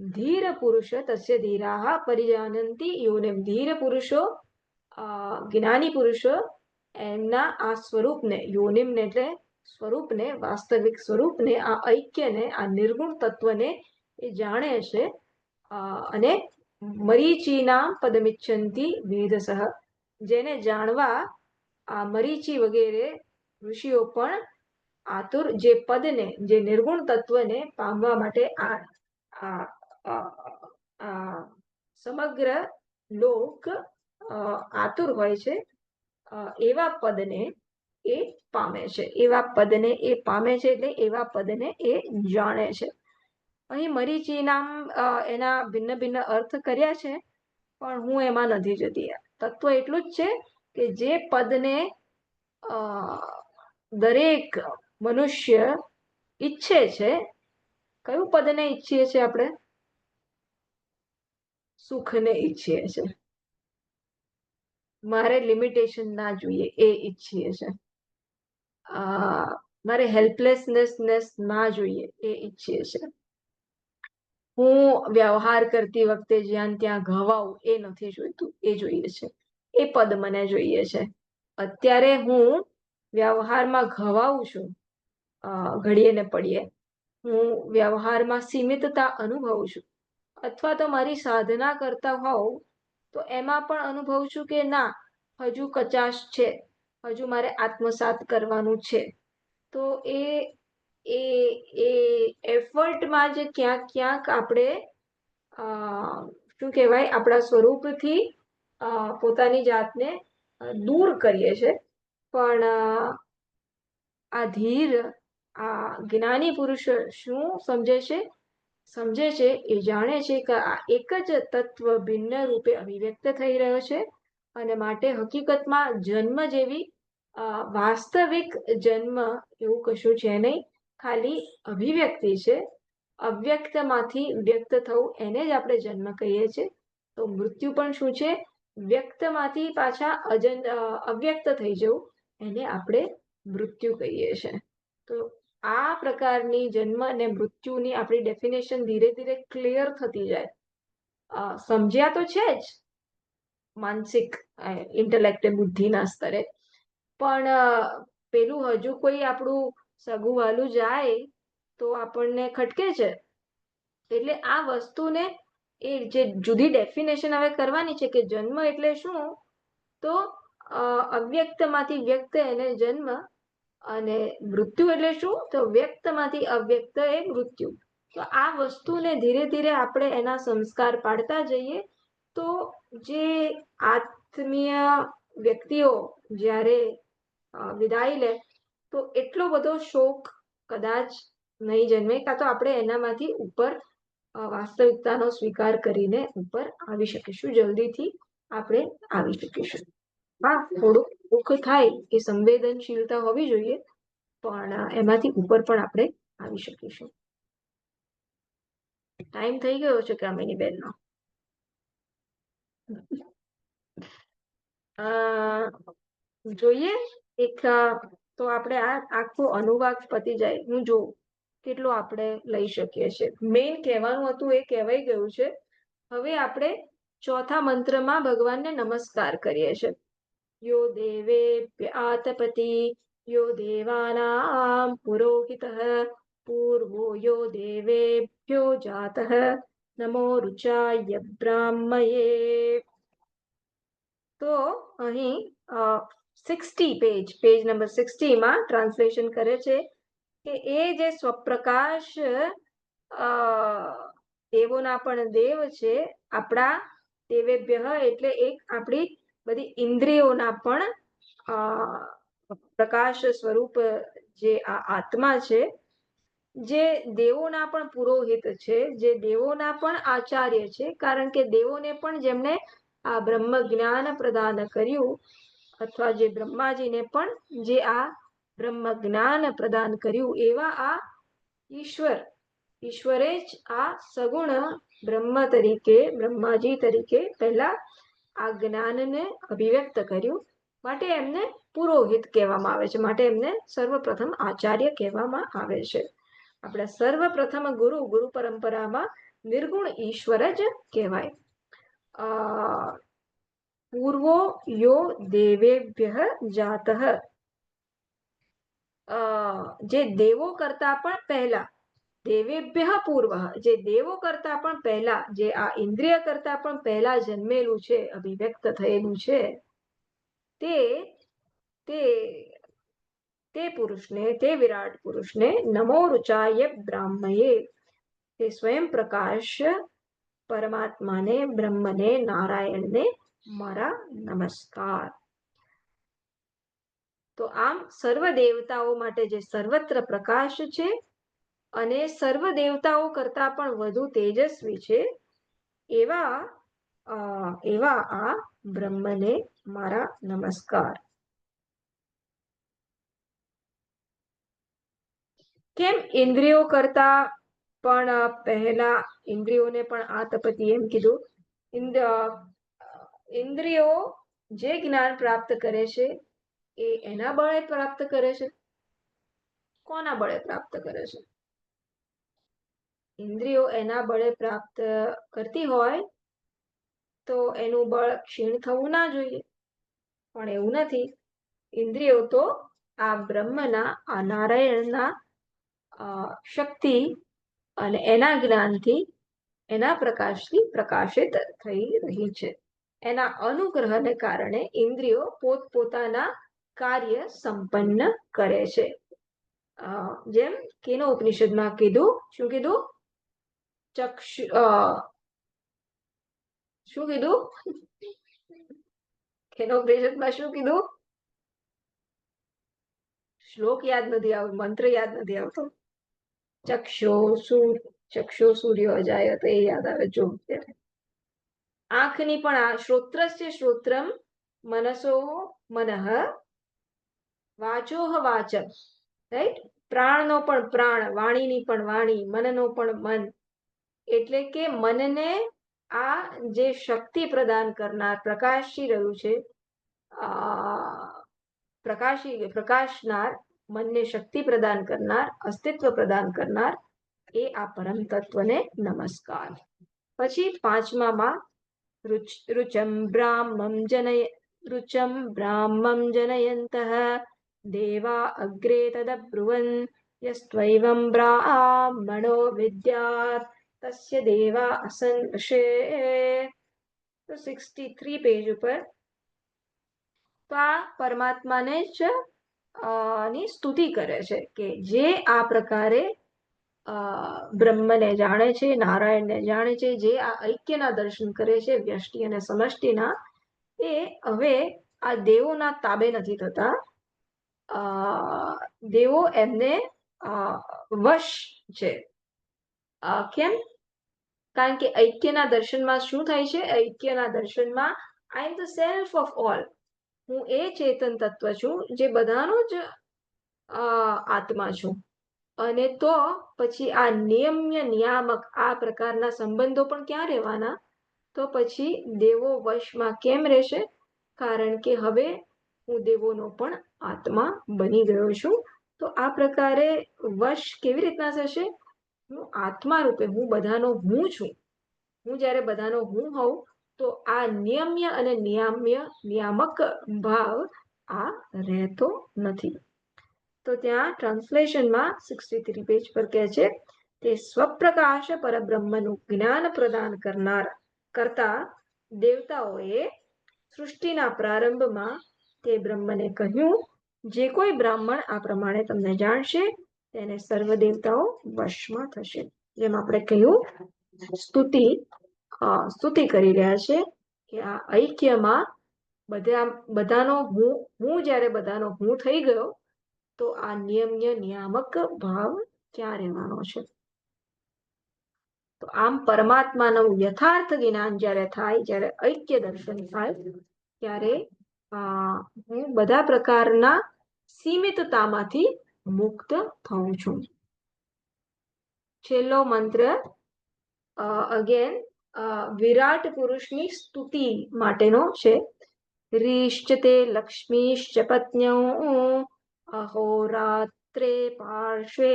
ધીર પુરુષ તસ્ય ધીરાહ પરિજાનંતી યોનિમ. ધીર પુરુષો, જ્ઞાની પુરુષો એમના આ સ્વરૂપને, યોનિમને એટલે સ્વરૂપને, વાસ્તવિક સ્વરૂપને, આ ઐક્યને, આ નિર્ગુણ તત્વને એ જાણે છે. અને મરીચીના પદમિચ્છંતી વેદસઃ, જેને જાણવા આ મરીચી વગેરે ઋષિઓ પણ આતુર, જે પદને, જે નિર્ગુણ તત્વને પામવા માટે સમગ્ર લોક આતુર હોય છે, એવા પદને એ પામે છે. એવા પદને એ પામે છે એટલે એવા પદને એ જાણે છે. અહીં મરીચી નામ એના ભિન્ન ભિન્ન અર્થ કર્યા છે, પણ હું એમાં નથી જતી. તત્વ એટલું જ છે કે જે પદને દરેક મનુષ્ય ઈચ્છે છે. કયું પદને ઈચ્છીએ છીએ આપણે? સુખને ઈચ્છીએ છે. મારે લિમિટેશન ના જોઈએ એ ઈચ્છીએ છે. મારે હેલ્પલેસનેસ ના જોઈએ એ ઈચ્છીએ છે. હું વ્યવહાર કરતી વખતે જ્યાં ત્યાં ઘવાવું એ નથી જોઈતું, એ જોઈએ છે. એ પદ મને જોઈએ છે. અત્યારે હું વ્યવહારમાં ઘવાવું છું, ઘડીએ ને પડીએ. હું વ્યવહારમાં સીમિતતા અનુભવું છું, અથવા તો મારી સાધના કરતા હોઉં તો એમાં પણ અનુભવું છું કે ના, હજુ કચાશ છે, હજુ મારે આત્મસાત કરવાનું છે. તો એ એફર્ટમાં જ ક્યાંક ક્યાંક આપણે શું કહેવાય, આપણા સ્વરૂપથી પોતાની જાતને દૂર કરીએ છે. પણ આ ધીર, આ જ્ઞાની પુરુષ શું સમજે છે? સમજે છે, એ જાણે છે કે આ એક જ તત્વ ભિન્ન રૂપે અભિવ્યક્ત થઈ રહ્યો છે, અને માટે હકીકતમાં જન્મ જેવી વાસ્તવિક જન્મ એવું કશું છે નહીં, ખાલી અભિવ્યક્તિ છે. અવ્યક્તમાંથી વ્યક્ત થવું એને જ આપણે જન્મ કહીએ છીએ. તો મૃત્યુ પણ શું છે? વ્યક્તમાંથી પાછા અવ્યક્ત થઈ જવું, એને આપણે મૃત્યુ કહીએ છીએ. તો આ પ્રકારની જન્મ અને મૃત્યુની આપણી ડેફિનેશન ધીરે ધીરે ક્લિયર થતી જાય. સમજ્યા તો છે જ માનસિક ઇન્ટેલેક્ટ બુદ્ધિના સ્તરે, પણ પેલું હજુ કોઈ આપણું સગું વાલું જાય તો આપણને ખટકે છે. એટલે આ વસ્તુને એ જે જુદી ડેફિનેશન હવે કરવાની છે કે જન્મ એટલે શું, તો અવ્યક્તમાંથી વ્યક્ત એને જન્મ, અને મૃત્યુ એટલે શું, તો વ્યક્તમાંથી અવ્યક્ત એ મૃત્યુ. તો આ વસ્તુને ધીરે ધીરે આપણે એના સંસ્કાર પાડતા જઈએ તો જે આત્મીય વ્યક્તિઓ જ્યારે વિદાય લે તો એટલો બધો શોક કદાચ નહીં જન્મે, કાં તો આપણે એનામાંથી ઉપર વાસ્તવિકતાનો સ્વીકાર કરીને ઉપર આવી શકીશું, જલ્દીથી આપણે આવી શકીશું. હા, થોડુંક દુઃખ થાય, એ સંવેદનશીલતા હોવી જોઈએ, પણ એમાંથી ઉપર પણ આપણે આવી શકીશું. ટાઈમ થઈ ગયો છે કામિની બેનનો. જોઈએ એક તો આપણે આ આખો અનુવાદ પતી જાય, હું જોઉં કેટલું આપણે લઈ શકીએ છીએ. મેઇન કહેવાનું હતું એ કહેવાઈ ગયું છે. હવે આપણે ચોથા મંત્રમાં ભગવાનને નમસ્કાર કરીએ છીએ. યો દેવેભ્ય આતપતિ યો દેવાનામ પુરોહિતઃ પૂર્વો યો દેવેભ્યો જાતઃ નમો રુચાય બ્રાહ્મયે. તો અહીં 60 પેજ નંબર 60માં ટ્રાન્સલેશન કરે છે કે એ જે સ્વપ્રકાશ દેવોના પણ દેવ છે, આપણા દેવેભ્ય એટલે એક આપણી બધી ઇન્દ્રિયોના પણ પ્રકાશ સ્વરૂપ જે આ આત્મા છે, જે દેવોના પણ પુરોહિત છે, જે દેવોના પણ આચાર્ય છે. કારણ કે દેવોને પણ જેમને આ બ્રહ્મ જ્ઞાન પ્રદાન કર્યું, અથવા જે બ્રહ્માજીને પણ જે આ બ્રહ્મ જ્ઞાન પ્રદાન કર્યું, એવા આ ઈશ્વર ઈશ્વરે જ આ સગુણ બ્રહ્મ તરીકે, બ્રહ્માજી તરીકે પહેલા આ જ્ઞાનને અભિવ્યક્ત કર્યું, માટે એમને પુરોહિત કહેવામાં આવે છે, માટે એમને સર્વપ્રથમ આચાર્ય કહેવામાં આવે છે. આપણા સર્વપ્રથમ ગુરુ પરંપરામાં નિર્ગુણ ઈશ્વર જ કહેવાય. પૂર્વો યો દેવેભ્ય જાતઃ, જે દેવો કરતા પણ પહેલા, દેવેભ્ય પૂર્વ, જે દેવો કરતા પણ પહેલા, જે આ ઇન્દ્રિય કરતા પણ પહેલા જન્મેલું છે, અભિવ્યક્ત થયેલું છે, તે તે તે પુરુષને, તે વિરાટ પુરુષને નમો રુચાય બ્રાહ્મયે, તે સ્વયં પ્રકાશ પરમાત્માને, બ્રહ્મને, નારાયણને મારા નમસ્કાર. તો આમ સર્વ દેવતાઓ માટે જે સર્વત્ર પ્રકાશ છે અને સર્વ દેવતાઓ કરતા પણ વધુ તેજસ્વી છે, એવા આ બ્રહ્મને મારા નમસ્કાર. કેમ ઇન્દ્રિયો કરતા પણ પહેલા, ઇન્દ્રિયોને પણ આ તપતિ એમ કીધું, ઇન્દ્રિયો જે જ્ઞાન પ્રાપ્ત કરે છે એ એના બળે પ્રાપ્ત કરે છે? કોના બળે પ્રાપ્ત કરે છે? ઇન્દ્રિયો એના બળે પ્રાપ્ત કરતી હોય તો એનું બળ ક્ષીણ થવું ના જોઈએ, પણ એવું નથી. ઇન્દ્રિયો તો આ બ્રહ્મના, આ નારાયણના શક્તિ અને એના જ્ઞાનથી, એના પ્રકાશથી પ્રકાશિત થઈ રહી છે. એના અનુગ્રહને કારણે ઇન્દ્રિયો પોતપોતાના કાર્ય સંપન્ન કરે છે. જેમ કેનો ઉપનિષદમાં કીધું, શું કીધું? શું કીધું? કેનો ઉપનિષદમાં શું કીધું? શ્લોક યાદ નથી આવતો, મંત્ર યાદ નથી આવતો. ચક્ષો સૂર્ય અજાય, તો એ યાદ આવે. જો આંખની પણ આ શ્રોત્રસ્ય શ્રોત્રમ, મનસો મનઃ, વાચોહ વાચમ, રાઈટ? પ્રાણનો પણ પ્રાણ, વાણીની પણ વાણી, મનનો પણ મન. એટલે કે મનને આ જે શક્તિ પ્રદાન કરનાર, પ્રકાશી રહ્યું છે, પ્રકાશનાર, મનને શક્તિ પ્રદાન કરનાર, અસ્તિત્વ પ્રદાન કરનાર, એ આ પરમ તત્વને નમસ્કાર. પછી પાંચમામાં રુચમ બ્રાહ્મમ જનયંતઃ દેવા અગ્રે તદબ્રુવન યસ્ત્વૈવં બ્રાહ્મણો વિદ્યાત તસ્ય દેવા અસંશે. તો 63 પેજ ઉપર તો આ પરમાત્માને જ ની સ્તુતિ કરે છે કે જે આ પ્રકારે બ્રહ્મને જાણે છે, નારાયણને જાણે છે, જે આ ઐક્યના દર્શન કરે છે, વ્યષ્ટિ અને સમષ્ટિના, એ હવે આ દેવોના તાબે નથી થતા. દેવો એમને વશ છે. કેમ? કારણ કે ઐક્યના દર્શનમાં શું થાય છે? ઐક્યના દર્શનમાં I am the self of all, હું એ ચેતન તત્વ છું જે બધાનો જ આત્મા છું. અને તો પછી આ નિયમ્ય નિયામક આ પ્રકારના સંબંધો પણ ક્યાં રહેવાના? તો પછી દેવો વશમાં કેમ રહેશે? કારણ કે હવે હું દેવોનો પણ આત્મા બની ગયો છું. તો આ પ્રકારે વશ કેવી રીતના થશે? હું આત્મા રૂપે, હું બધાનો હું છું. હું જ્યારે બધાનો હું હોઉં તો આ નિયમ્ય અને નિયામક ભાવ આ રહેતો નથી. તો ત્યાં ટ્રાન્સલેશનમાં 63 પેજ પર કહે છે, તે સ્વપ્રકાશ પરબ્રહ્મનું જ્ઞાન પ્રદાન કરતા દેવતાઓએ સૃષ્ટિના પ્રારંભમાં તે બ્રહ્મને કહ્યું, જે કોઈ બ્રાહ્મણ આ પ્રમાણે તમને જાણશે તેને સર્વ દેવતાઓ વશમાં થશે. જેમ આપણે કહ્યું, સ્તુતિ કરી રહ્યા છે કે આ ઐક્યમાં બધાનો હું જ્યારે બધાનો હું થઈ ગયો તો આ નિયામક ભાવ ક્યાં રહેવાનો છે? તો આમ પરમાત્માનું યથાર્થ જ્ઞાન જ્યારે થાય, જ્યારે ઐક્ય દર્શન થાય, ત્યારે હું બધા પ્રકારના સીમિતતામાંથી મુક્ત થઉં છું. છેલ્લો મંત્ર અગેન વિરાટ પુરુષની સ્તુતિ માટેનો છે. રીશ્ચ તે લક્ષ્મીશ્ચ પત્ન્યૌ અહોરાત્રે પાર્શ્વે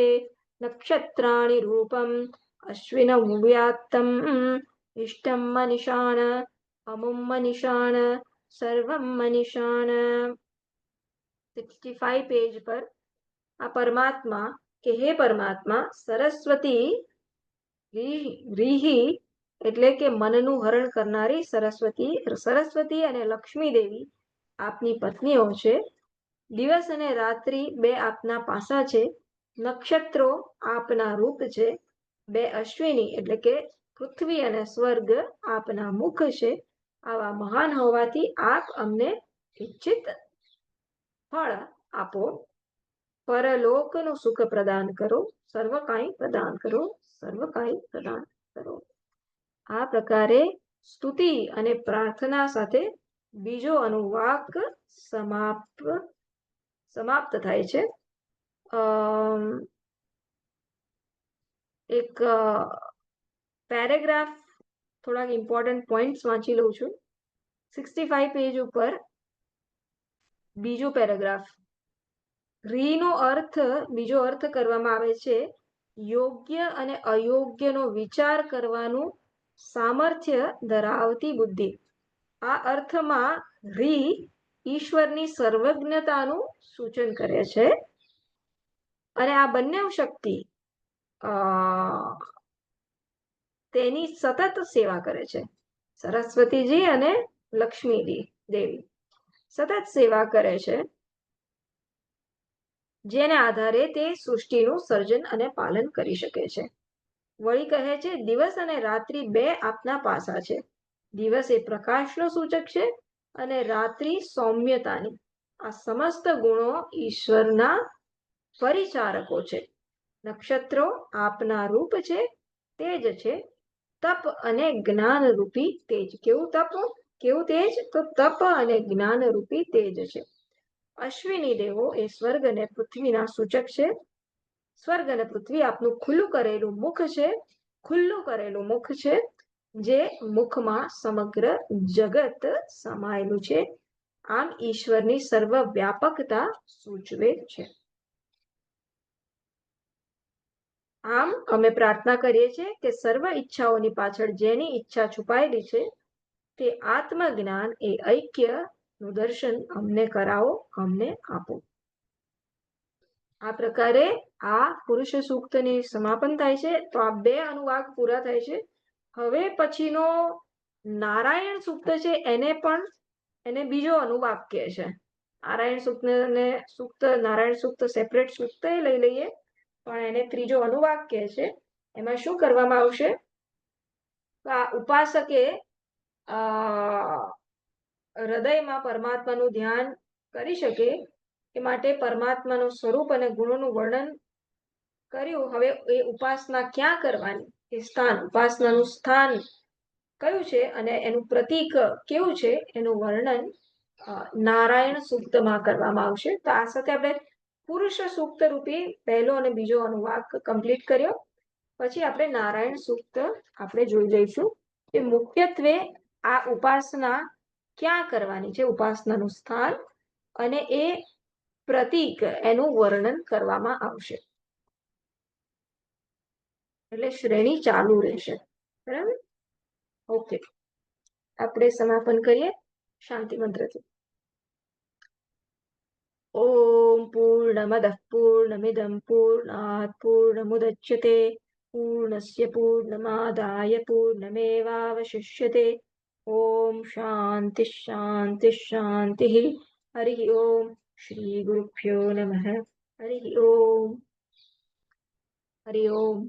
નક્ષત્રાણિ રૂપમ અશ્વિનૌ વ્યાત્તમ ઇષ્ટમ મનિષાણ અમુમ મનિષાણ સર્વમ મનિષાણ. 65 પેજ પર આ પરમાત્મા કે હે પરમાત્મા, સરસ્વતી રીહી એટલે કે મનનું હરણ કરનારી સરસ્વતી અને લક્ષ્મી દેવી આપની પત્નીઓ છે. દિવસ અને રાત્રિ બે આપના પાસા છે. નક્ષત્રો આપના રૂપ છે. બે અશ્વિની એટલે કે પૃથ્વી અને સ્વર્ગ આપના મુખ છે. આવા મહાન હોવાથી આપ અમને ઈચ્છિત ફળ આપો. પરલોકનું સુખ પ્રદાન કરો. સર્વ કાંઈ પ્રદાન કરો. સર્વ કાંઈ પ્રદાન કરો. આ પ્રકારે સ્તુતિ અને પ્રાર્થના સાથે બીજો અનુવાક સમાપ્ત થાય છે. એક પેરેગ્રાફ થોડાક ઇમ્પોર્ટન્ટ પોઈન્ટ્સ વાંચી લઉં છું. 65 પેજ ઉપર બીજો પેરેગ્રાફ રીનો બીજો અર્થ કરવામાં આવે છે યોગ્ય અને અયોગ્યનો વિચાર કરવાનું સામર્થ્ય ધરાવતી બુદ્ધિ. આ અર્થમાં રી ઈશ્વરની સર્વજ્ઞતાનું સૂચન કરે છે અને આ બંને શક્તિ તેની સતત સેવા કરે છે. સરસ્વતીજી અને લક્ષ્મીજી દેવી સતત સેવા કરે છે, જેને આધારે તે સૃષ્ટિનું સર્જન અને પાલન કરી શકે છે. વળી કહે છે દિવસ અને રાત્રિ બે આપના પાસા છે. દિવસ એ પ્રકાશનો સૂચક છે અને રાત્રિ સૌમ્યતાની. આ સમસ્ત ગુણો ઈશ્વરના પરિચારકો છે. નક્ષત્રો આપના રૂપ છે, તેજ છે. તપ અને જ્ઞાન રૂપી તેજ. કેવું તેજ? તો તપ અને જ્ઞાન રૂપી તેજ છે. અશ્વિની દેવો એ સ્વર્ગ અને પૃથ્વીના સૂચક છે. સ્વર્ગ અને પૃથ્વી આપનું ખુલ્લું કરેલું મુખ છે, જે મુખમાં સમગ્ર જગત સમાયેલું છે. આમ ઈશ્વરની સર્વ વ્યાપકતા સૂચવે છે. આમ અમે પ્રાર્થના કરીએ છીએ કે સર્વ ઈચ્છાઓની પાછળ જેની ઈચ્છા છુપાયેલી છે તે આત્મજ્ઞાન એ ઐક્ય નું દર્શન અમને કરાવો, અમને આપો. આ પ્રકારે આ પુરુષ સૂક્તની સમાપન થાય છે. તો આ બે અનુવાક પૂરા થાય છે. હવે પછીનો નારાયણ સૂક્ત છે એને બીજો અનુવાક કહે છે. નારાયણ સૂક્ત સેપરેટ સૂક્ત લઈ લઈએ, પણ એને ત્રીજો અનુવાક કહે છે. એમાં શું કરવામાં આવશે? આ ઉપાસકે હૃદયમાં પરમાત્માનું ધ્યાન કરી શકે એ માટે પરમાત્માનું સ્વરૂપ અને ગુણોનું વર્ણન કર્યું. હવે એ ઉપાસના ક્યાં કરવાની, એ ઉપાસનાનું સ્થાન કયું છે અને એનું પ્રતીક કેવું છે એનું વર્ણન નારાયણ સૂક્તમાં કરવામાં આવશે. તો આ સાથે આપણે પુરુષ સૂક્ત રૂપી પહેલો અને બીજો અનુવાક કમ્પ્લીટ કર્યો. પછી આપણે નારાયણ સૂક્ત આપણે જોઈ જઈશું કે મુખ્યત્વે આ ઉપાસના ક્યાં કરવાની છે, ઉપાસનાનું સ્થાન અને એ પ્રતીક એનું વર્ણન કરવામાં આવશે. એટલે શ્રેણી ચાલુ રહેશે. બરાબર? ઓકે, આપણે સમાપન કરીએ શાંતિ મંત્રથી. ઓમ પૂર્ણમદઃ પૂર્ણમિદં પૂર્ણાત પૂર્ણમુદચ્યતે પૂર્ણસ્ય પૂર્ણમાદાય પૂર્ણમેવાવશિષ્યતે. ઓમ શાંતિ શાંતિ શાંતિ. હરિ ઓમ. શ્રી ગુરુભ્યો નમઃ. હરિ ઓમ. હરિ ઓમ.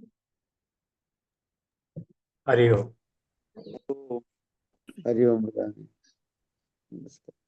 હરિ ઓમ. હરિ ઓમ. નમસ્કાર.